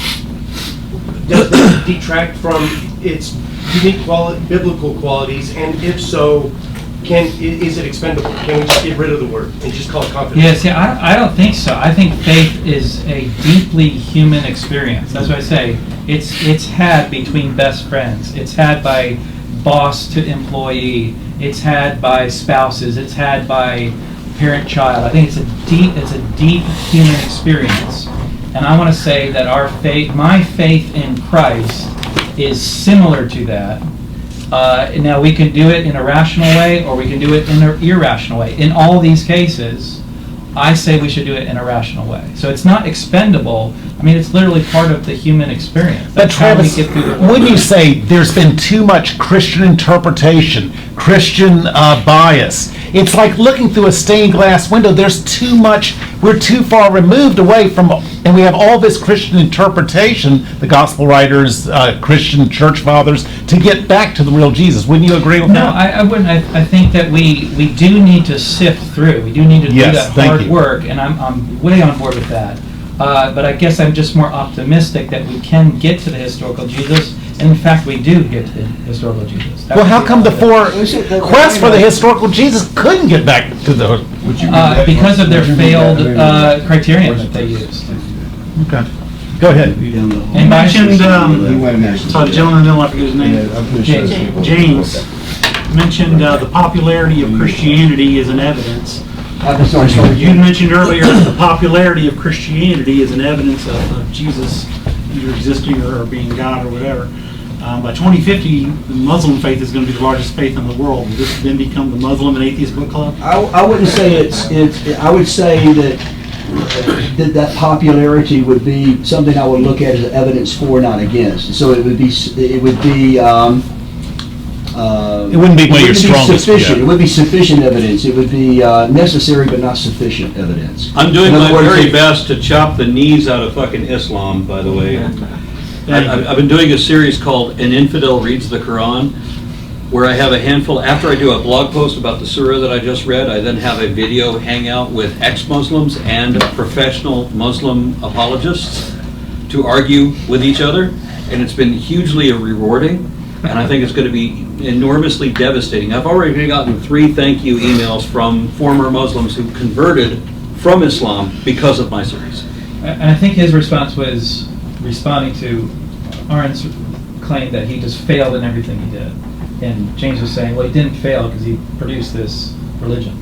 does that detract from its unique biblical qualities? And if so, is it expendable? Can we just get rid of the word and just call it confidence? Yeah, see, I don't think so. I think faith is a deeply human experience. That's what I say. It's had between best friends. It's had by boss to employee. It's had by spouses. It's had by parent-child. I think it's a deep human experience. And I want to say that my faith in Christ is similar to that. Now, we can do it in a rational way, or we can do it in an irrational way. In all these cases, I say we should do it in a rational way. So it's not expendable. I mean, it's literally part of the human experience. But Travis, wouldn't you say there's been too much Christian interpretation, Christian bias? It's like looking through a stained glass window. There's too much. We're too far removed away from, and we have all this Christian interpretation, the gospel writers, Christian church fathers, to get back to the real Jesus. Wouldn't you agree with that? No, I wouldn't. I think that we do need to sift through. We do need to do that hard work, and I'm way on board with that. But I guess I'm just more optimistic that we can get to the historical Jesus. And in fact, we do get to the historical Jesus. Well, how come the 4 quests for the historical Jesus couldn't get back to the... Because of their failed criterion that they used. Okay. Go ahead. And mentioned, the gentleman, I don't know if I forget his name, James, mentioned the popularity of Christianity as an evidence. You mentioned earlier the popularity of Christianity as an evidence of Jesus either existing or being God or whatever. By 2050, the Muslim faith is going to be the largest faith in the world. Will this then become the Muslim and Atheist Book Club? I wouldn't say I would say that popularity would be something I would look at as evidence for, not against. So it would be It wouldn't be one of your it wouldn't be strongest, sufficient. yeah. It would be sufficient evidence. It would be necessary but not sufficient evidence. I'm doing In other my words, very if- best to chop the knees out of fucking Islam, by the way. I've been doing a series called An Infidel Reads the Quran, where I have a handful, after I do a blog post about the surah that I just read, I then have a video hangout with ex-Muslims and professional Muslim apologists to argue with each other, and it's been hugely rewarding, and I think it's going to be enormously devastating. I've already gotten 3 thank you emails from former Muslims who converted from Islam because of my series. And I think his response was responding to Aron's claim that he just failed in everything he did. And James was saying, well, he didn't fail because he produced this religion.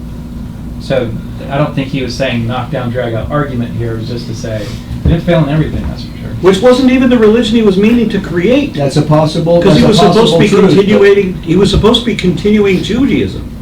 So I don't think he was saying knock-down, drag-out argument here. It was just to say, he didn't fail in everything, that's for sure. Which wasn't even the religion he was meaning to create. That's a possible. Because he that's was a supposed to be possible truth, continuing. He was supposed to be continuing Judaism.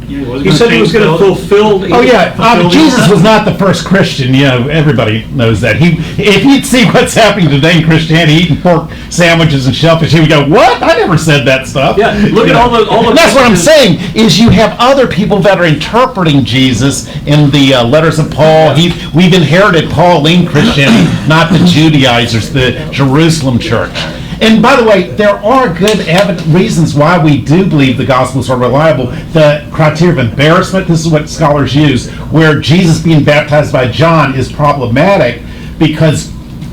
He He said he was going to fulfill. Oh yeah, Jesus was not the first Christian. You know, everybody knows that. If he'd see what's happening today in Christianity, eating pork sandwiches and shellfish, he would go, "What? I never said that stuff." Yeah, look at all the. And that's what I'm saying. Is you have other people that are interpreting Jesus in the letters of Paul. We've inherited Pauline Christianity, not the Judaizers, the Jerusalem church. And by the way, there are good reasons why we do believe the Gospels are reliable. The criteria of embarrassment, this is what scholars use, where Jesus being baptized by John is problematic because,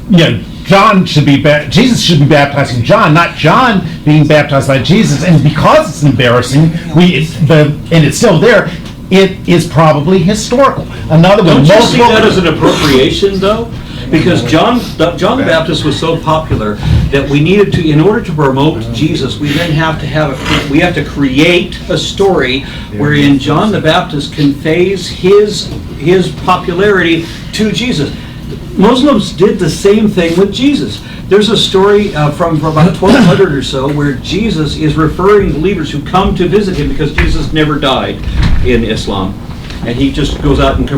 Jesus should be baptizing John, not John being baptized by Jesus. And because it's embarrassing, and it's still there, it is probably historical. Another one. Don't you see that as an appropriation, though? Because John the Baptist was so popular that we needed to, in order to promote Jesus, we then have to create a story wherein John the Baptist conveys his popularity to Jesus. Muslims did the same thing with Jesus. There's a story from about 1200 or so where Jesus is referring believers who come to visit him because Jesus never died in Islam. And he just goes out and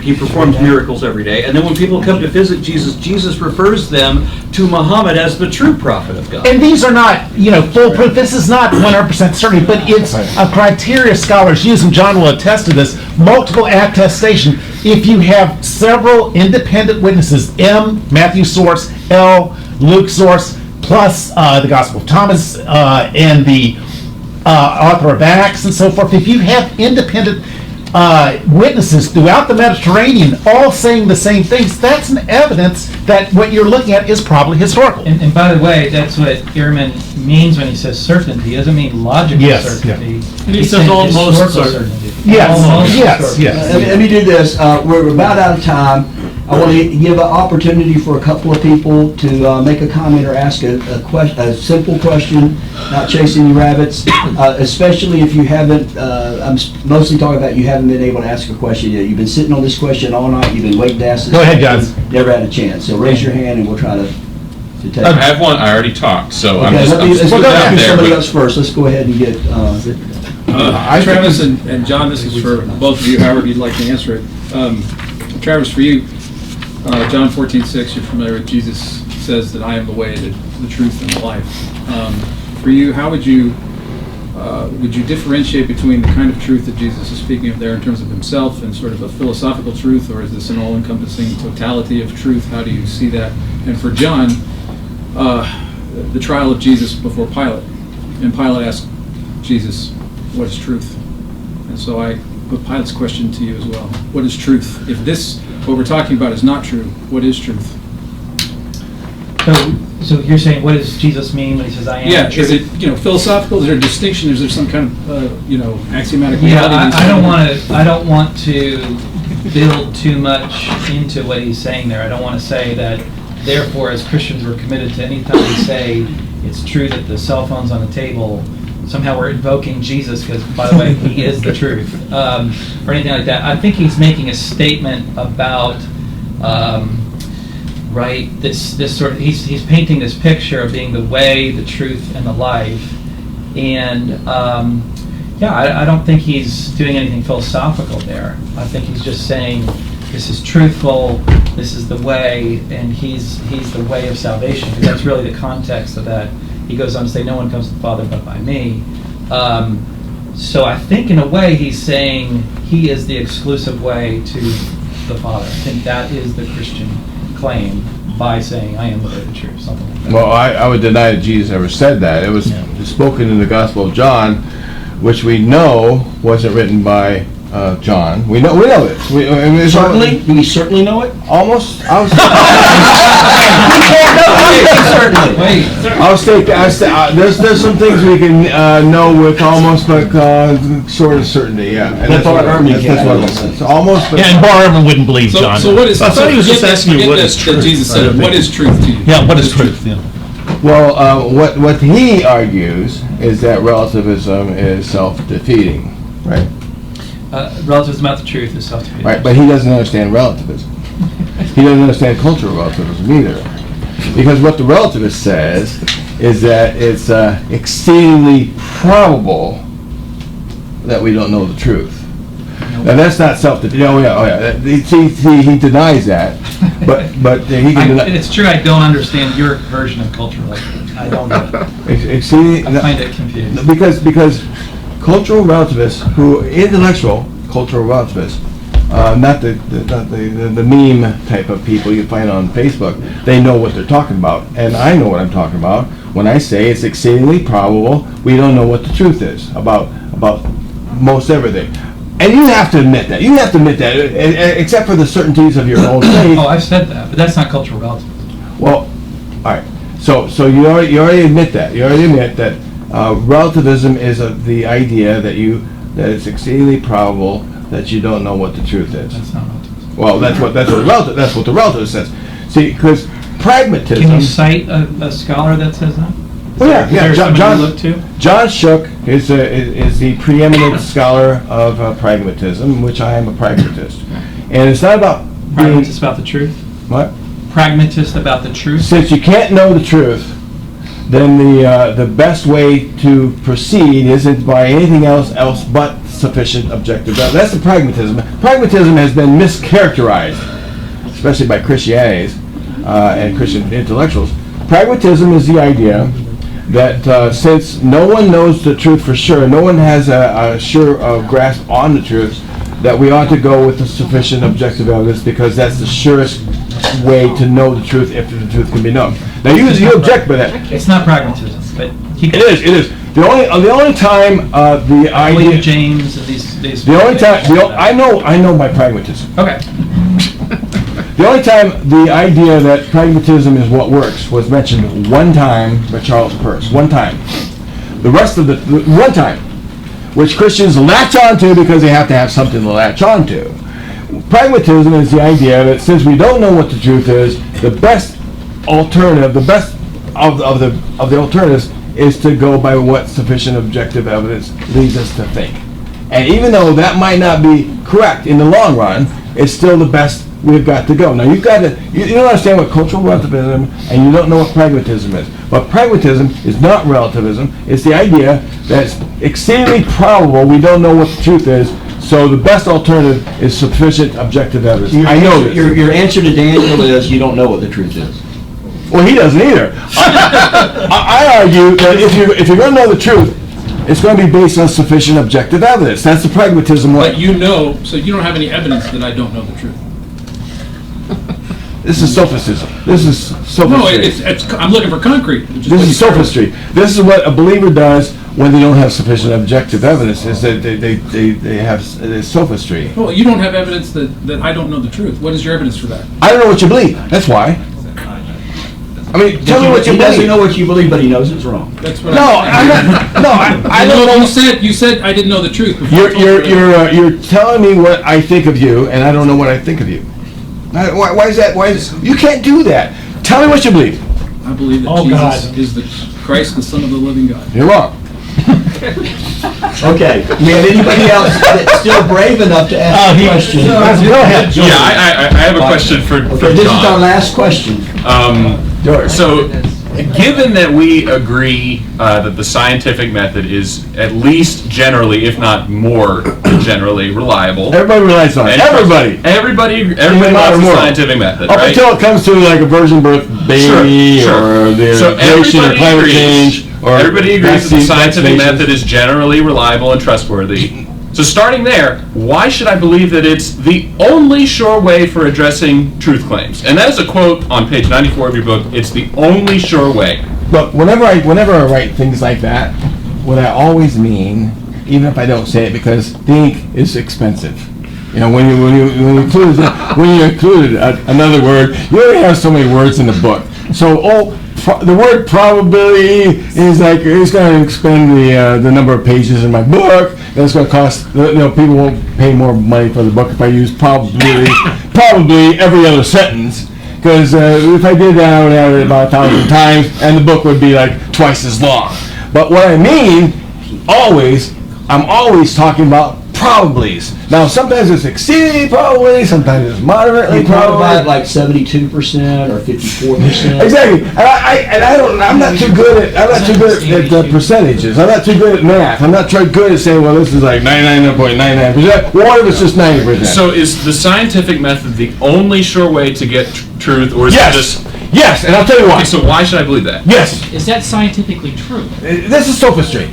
he performs miracles every day. And then when people come to visit Jesus, Jesus refers them to Muhammad as the true prophet of God. And these are not, foolproof. This is not 100% certainty, but it's a criteria scholars use, and John will attest to this, multiple attestation. If you have several independent witnesses, M, Matthew source, L, Luke source, plus the Gospel of Thomas and the author of Acts and so forth, if you have independent witnesses throughout the Mediterranean all saying the same things, that's an evidence that what you're looking at is probably historical. And by the way, that's what Ehrman means when he says certainty. He doesn't mean logical certainty. And he says almost certainty. Yes. Let me do this. We're about out of time. I want to give an opportunity for a couple of people to make a comment or ask a simple question, not chasing any rabbits, especially if you haven't, I'm mostly talking about you haven't been able to ask a question yet. You've been sitting on this question all night, you've been waiting to ask this Go ahead, question, guys. Never had a chance. So raise your hand and we'll try to take I it. have one. I already talked, so I'm Okay, just let's putting go it out to there. somebody but- else first. Let's go ahead and get, Travis and John, this is for both of you, however you'd like to answer it. Travis, for you, John 14:6, you're familiar with. Jesus says that I am the way, the truth, and the life. For you, how would you differentiate between the kind of truth that Jesus is speaking of there in terms of himself and sort of a philosophical truth, or is this an all-encompassing totality of truth? How do you see that? And for John, the trial of Jesus before Pilate, and Pilate asked Jesus, what is truth? And so I put Pilate's question to you as well. What is truth? If this, what we're talking about, is not true, what is truth? So you're saying, what does Jesus mean when he says, I am Yeah, the truth? is it philosophical? Is there a distinction? Is there some kind of axiomatic Yeah, reality? I don't want to build too much into what he's saying there. I don't want to say that, therefore, as Christians, we're committed to any time we say it's true that the cell phone's on the table, somehow we're invoking Jesus because, by the way, he is the truth, or anything like that. I think he's making a statement about, this sort of, he's painting this picture of being the way, the truth, and the life. And, I don't think he's doing anything philosophical there. I think he's just saying, this is truthful, this is the way, and he's the way of salvation, because that's really the context of that. He goes on to say, no one comes to the Father but by me. So I think in a way he's saying he is the exclusive way to the Father. I think that is the Christian claim by saying I am the way, the truth, something like that. Well, I would deny that Jesus ever said that. It was spoken in the Gospel of John, which we know wasn't written by John. We know it. Certainly? Do we certainly know it? Almost. I was. There's some things we can know with almost like sort of certainty. Yeah. And That's what Ehrman it's almost. Yeah, and Bart Ehrman wouldn't believe So, John. so what is? I thought he was just asking you what is that truth. Jesus said. What is truth to you? Yeah, what is truth? Yeah. Well, what he argues is that relativism is self-defeating, right? Relativism about the truth is self-defeating. Right, but he doesn't understand relativism. He doesn't understand cultural relativism either. Because what the relativist says is that it's exceedingly probable that we don't know the truth. Now that's not self-defeating. Oh yeah. He denies that, but he can deny. It's true. I don't understand your version of cultural relativism. I don't know. I find it confusing. Because cultural relativists, intellectual cultural relativists, not the meme type of people you find on Facebook, they know what they're talking about, and I know what I'm talking about when I say it's exceedingly probable we don't know what the truth is about most everything. And you have to admit that. You have to admit that, except for the certainties of your own faith. Oh, I've said that, but that's not cultural relativism. Well, all right. So you already admit that. You already admit that relativism is the idea that it's exceedingly probable that you don't know what the truth is. That's not relativism. Well, that's what the relativist says. See, because pragmatism. Can you cite a scholar that says that? Well, yeah. John look to? John Shook is the preeminent scholar of pragmatism, which I am a pragmatist, and it's not about Pragmatist about the truth. What? Pragmatist about the truth. Since you can't know the truth, then the best way to proceed isn't by anything else but sufficient objective evidence. That's the pragmatism. Pragmatism has been mischaracterized, especially by Christianities and Christian intellectuals. Pragmatism is the idea that since no one knows the truth for sure, no one has a sure grasp on the truth, that we ought to go with the sufficient objective evidence because that's the surest way to know the truth if the truth can be known. Now you object by that. It's not pragmatism, but It is. The only time the idea. William James and these. The only time I know my pragmatism. Okay. The only time the idea that pragmatism is what works was mentioned one time by Charles Peirce. One time. The rest of the one time, which Christians latch onto because they have to have something to latch onto. Pragmatism is the idea that since we don't know what the truth is, the best alternative, the best of the alternatives, is to go by what sufficient objective evidence leads us to think. And even though that might not be correct in the long run, it's still the best we've got to go. Now you don't understand what cultural relativism and you don't know what pragmatism is. But pragmatism is not relativism. It's the idea that it's exceedingly probable we don't know what the truth is, so the best alternative is sufficient objective evidence. I know this. Your answer to Daniel is you don't know what the truth is. Well, he doesn't either. I argue that if you're going to know the truth, it's going to be based on sufficient objective evidence. That's the pragmatism way. But so you don't have any evidence that I don't know the truth. This is sophism. This is sophistry. No, I'm looking for concrete. This is sophistry. This is what a believer does when they don't have sufficient objective evidence, is that they have sophistry. Well, you don't have evidence that I don't know the truth. What is your evidence for that? I don't know what you believe. That's why. I mean, tell me what you He believe. doesn't know what you believe, but he knows it's wrong. That's what I don't know. You said I didn't know the truth. You're telling me what I think of you, and I don't know what I think of you. Why is that? You can't do that. Tell me what you believe. I believe that Jesus is the Christ, the Son of the living God. You're wrong. Okay. We have anybody else that's still brave enough to ask a question? Go ahead. Yeah, I have a question for Okay, this is our John. last question. So, given that we agree that the scientific method is at least generally, if not more generally, reliable. Everybody relies on it. Everybody wants the scientific method, Up right? until it comes to like a virgin birth baby Sure. or the So creation of everybody climate agrees. change. or Everybody agrees that the scientific vaccinations. method is generally reliable and trustworthy. So starting there, why should I believe that it's the only sure way for addressing truth claims? And that is a quote on page 94 of your book. It's the only sure way. Look, whenever I write things like that, what I always mean, even if I don't say it, because the ink is expensive. You know, when you include another word, you only have so many words in the book. So, the word probability is like, it's going to expend the number of pages in my book. That's going to cost, people won't pay more money for the book if I use probably every other sentence. Because if I did that, I would have it about 1,000 times, and the book would be like twice as long. But what I mean, I'm always talking about probablys. Now, sometimes it's exceedingly probably, sometimes it's moderately You talk about probably. like 72% or 54%. Exactly, I'm not too good at the percentages. I'm not too good at math. I'm not too good at saying, well, this is like 99.99%. Well, what if it's just 90%? So is the scientific method the only sure way to get truth, or is it just... Yes, and I'll tell you why. Okay, so why should I believe that? Yes, Is that scientifically true? this is sophistry.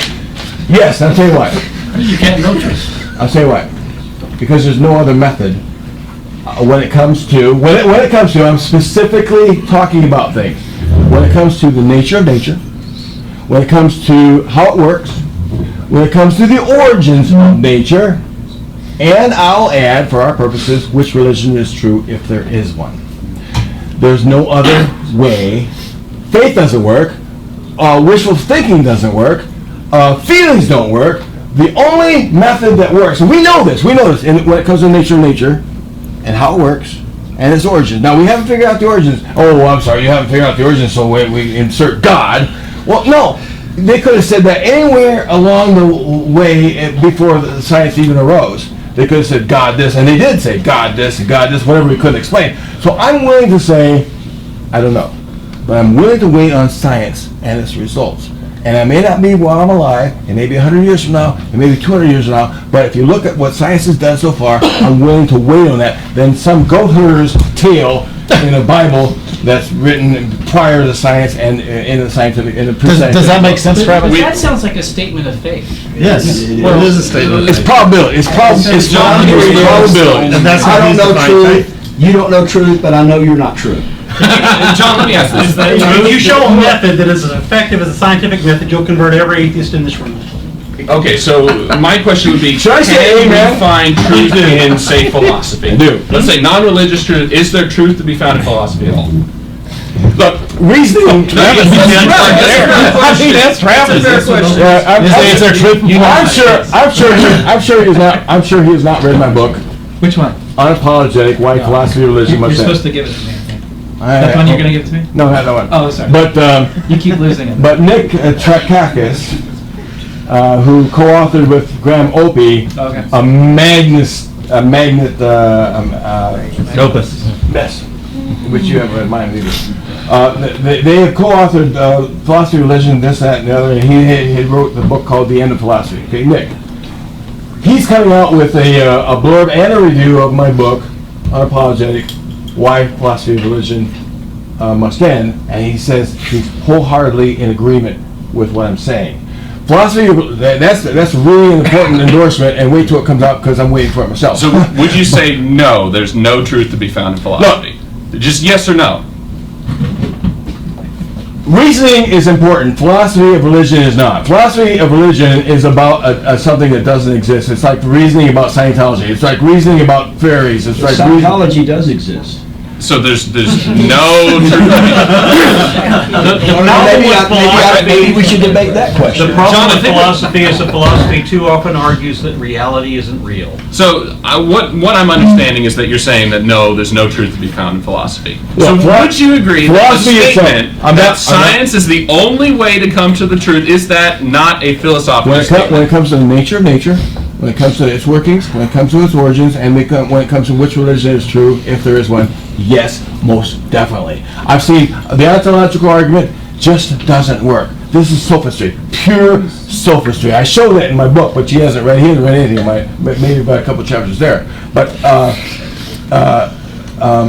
Yes, I'll tell you why. You can't know truth. I'll tell you why. Because there's no other method when it comes to, I'm specifically talking about things. When it comes to the nature of nature, when it comes to how it works, when it comes to the origins of nature, and I'll add, for our purposes, which religion is true if there is one. There's no other way. Faith doesn't work. Wishful thinking doesn't work. Feelings don't work. The only method that works, and we know this when it comes to nature of nature, and how it works, and its origins. Now, we haven't figured out the origins. Oh, I'm sorry, you haven't figured out the origins, so we insert God. Well, no. They could have said that anywhere along the way before the science even arose. They could have said God this, and they did say God this and God this, whatever we couldn't explain. So I'm willing to say, I don't know. But I'm willing to wait on science and its results. And I may not be while I'm alive, it may be 100 years from now, it may be 200 years from now, but if you look at what science has done so far, I'm willing to wait on that than some goat herder's tale in a Bible that's written prior to science and in the scientific, in the pre-scientific. Does that make sense, Travis? That sounds like a statement of faith. Yes. Well, it is a statement. It's probability. It's probability. And that's I how don't he's know defined truth. You don't know truth, but I know you're not true. John, let me ask this. If you show a method that is as effective as a scientific method, you'll convert every atheist in this room. Okay, so my question would be, Should I say can amen? we find truth in, say, philosophy? I do. Let's say non-religious truth. Is there truth to be found in philosophy at all? Look, reasoning. I think that's Travis. Is there truth? I'm sure he has not read my book, Which one? Unapologetic: Why Philosophy and Religion You're Must supposed End. to give it to me, I think. That one you're going to give it to me? No, not that one. Oh, sorry. But You keep losing it. but Nick Trakakis, who co-authored with Graham Opie, Okay. a magnet Opus. mess, which you haven't read mine either. They have co-authored Philosophy, Religion, this, that, and the other, and he wrote the book called The End of Philosophy. Okay, Nick. He's coming out with a blurb and a review of my book, Unapologetic: Why Philosophy and Religion Must End, and he says he's wholeheartedly in agreement with what I'm saying. Philosophy, that's really an important endorsement, and wait till it comes out because I'm waiting for it myself. So would you say no, there's no truth to be found in philosophy? Just yes or no? Reasoning is important. Philosophy of religion is not. Philosophy of religion is about something that doesn't exist. It's like reasoning about Scientology. It's like reasoning about fairies. It's like Scientology does exist. So there's no truth. Maybe we should debate that question. The problem John, I with think philosophy is that philosophy too often argues that reality isn't real. So what I'm understanding is that you're saying that no, there's no truth to be found in philosophy. Well, So would you agree that the philosophy itself- statement I'm that not- science is the only way to come to the truth, is that not a philosophical when it statement? comes to the nature of nature, when it comes to its workings, when it comes to its origins, and when it comes to which religion is true, if there is one, yes, most definitely. I've seen the ontological argument just doesn't work. This is sophistry, pure sophistry. I show that in my book, but he hasn't read anything in my, maybe about a couple chapters there. But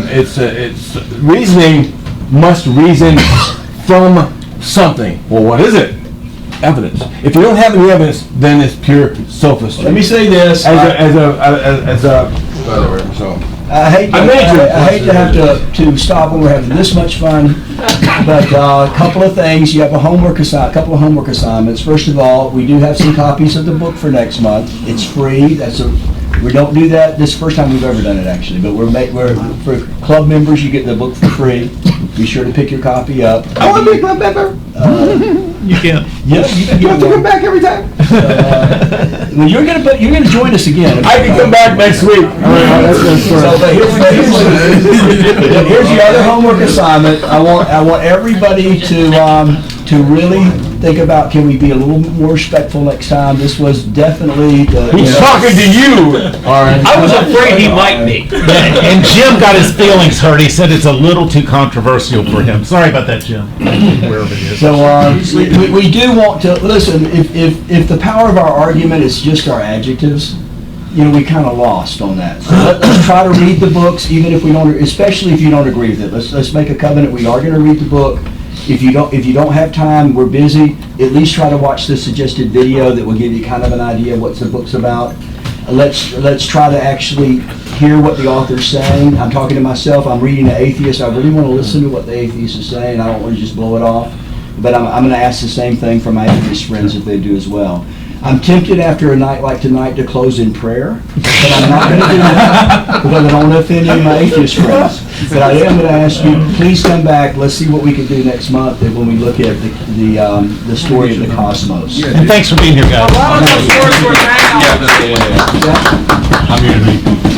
it's reasoning must reason from something. Well, what is it? evidence. If you don't have any evidence, then it's pure sophistry. Let me say this. As a whatever. So I hate to have to stop when we're having this much fun, but a couple of things. You have a couple of homework assignments. First of all, we do have some copies of the book for next month. It's free. We don't do that. This is the first time we've ever done it, actually. But we're for club members. You get the book for free. Be sure to pick your copy up. I want to be a club member. You can. Yeah, you can. You have to come back every time. Well, you're gonna join us again. I can come back next week. Here's the other homework assignment. I want everybody to really think about, can we be a little more respectful next time? This was definitely He's talking to you, Aron. I was afraid he might be. And Jim got his feelings hurt. He said it's a little too controversial for him. Sorry about that, Jim. Wherever it is. So we do want to listen. If the power of our argument is just our adjectives, we kind of lost on that. So let's try to read the books, even if we don't, especially if you don't agree with it. Let's make a covenant. We are going to read the book. If you don't have time, we're busy. At least try to watch the suggested video that will give you kind of an idea of what the book's about. Let's try to actually hear what the author's saying. I'm talking to myself. I'm reading the Atheist. I really want to listen to what the Atheist is saying. I don't want to just blow it off. But I'm going to ask the same thing for my Atheist friends if they do as well. I'm tempted after a night like tonight to close in prayer, but I'm not going to do that because I don't want to offend any of my Atheist friends. But I am going to ask you, please come back. Let's see what we can do next month when we look at the story of the cosmos. And thanks for being here, guys. I'm here to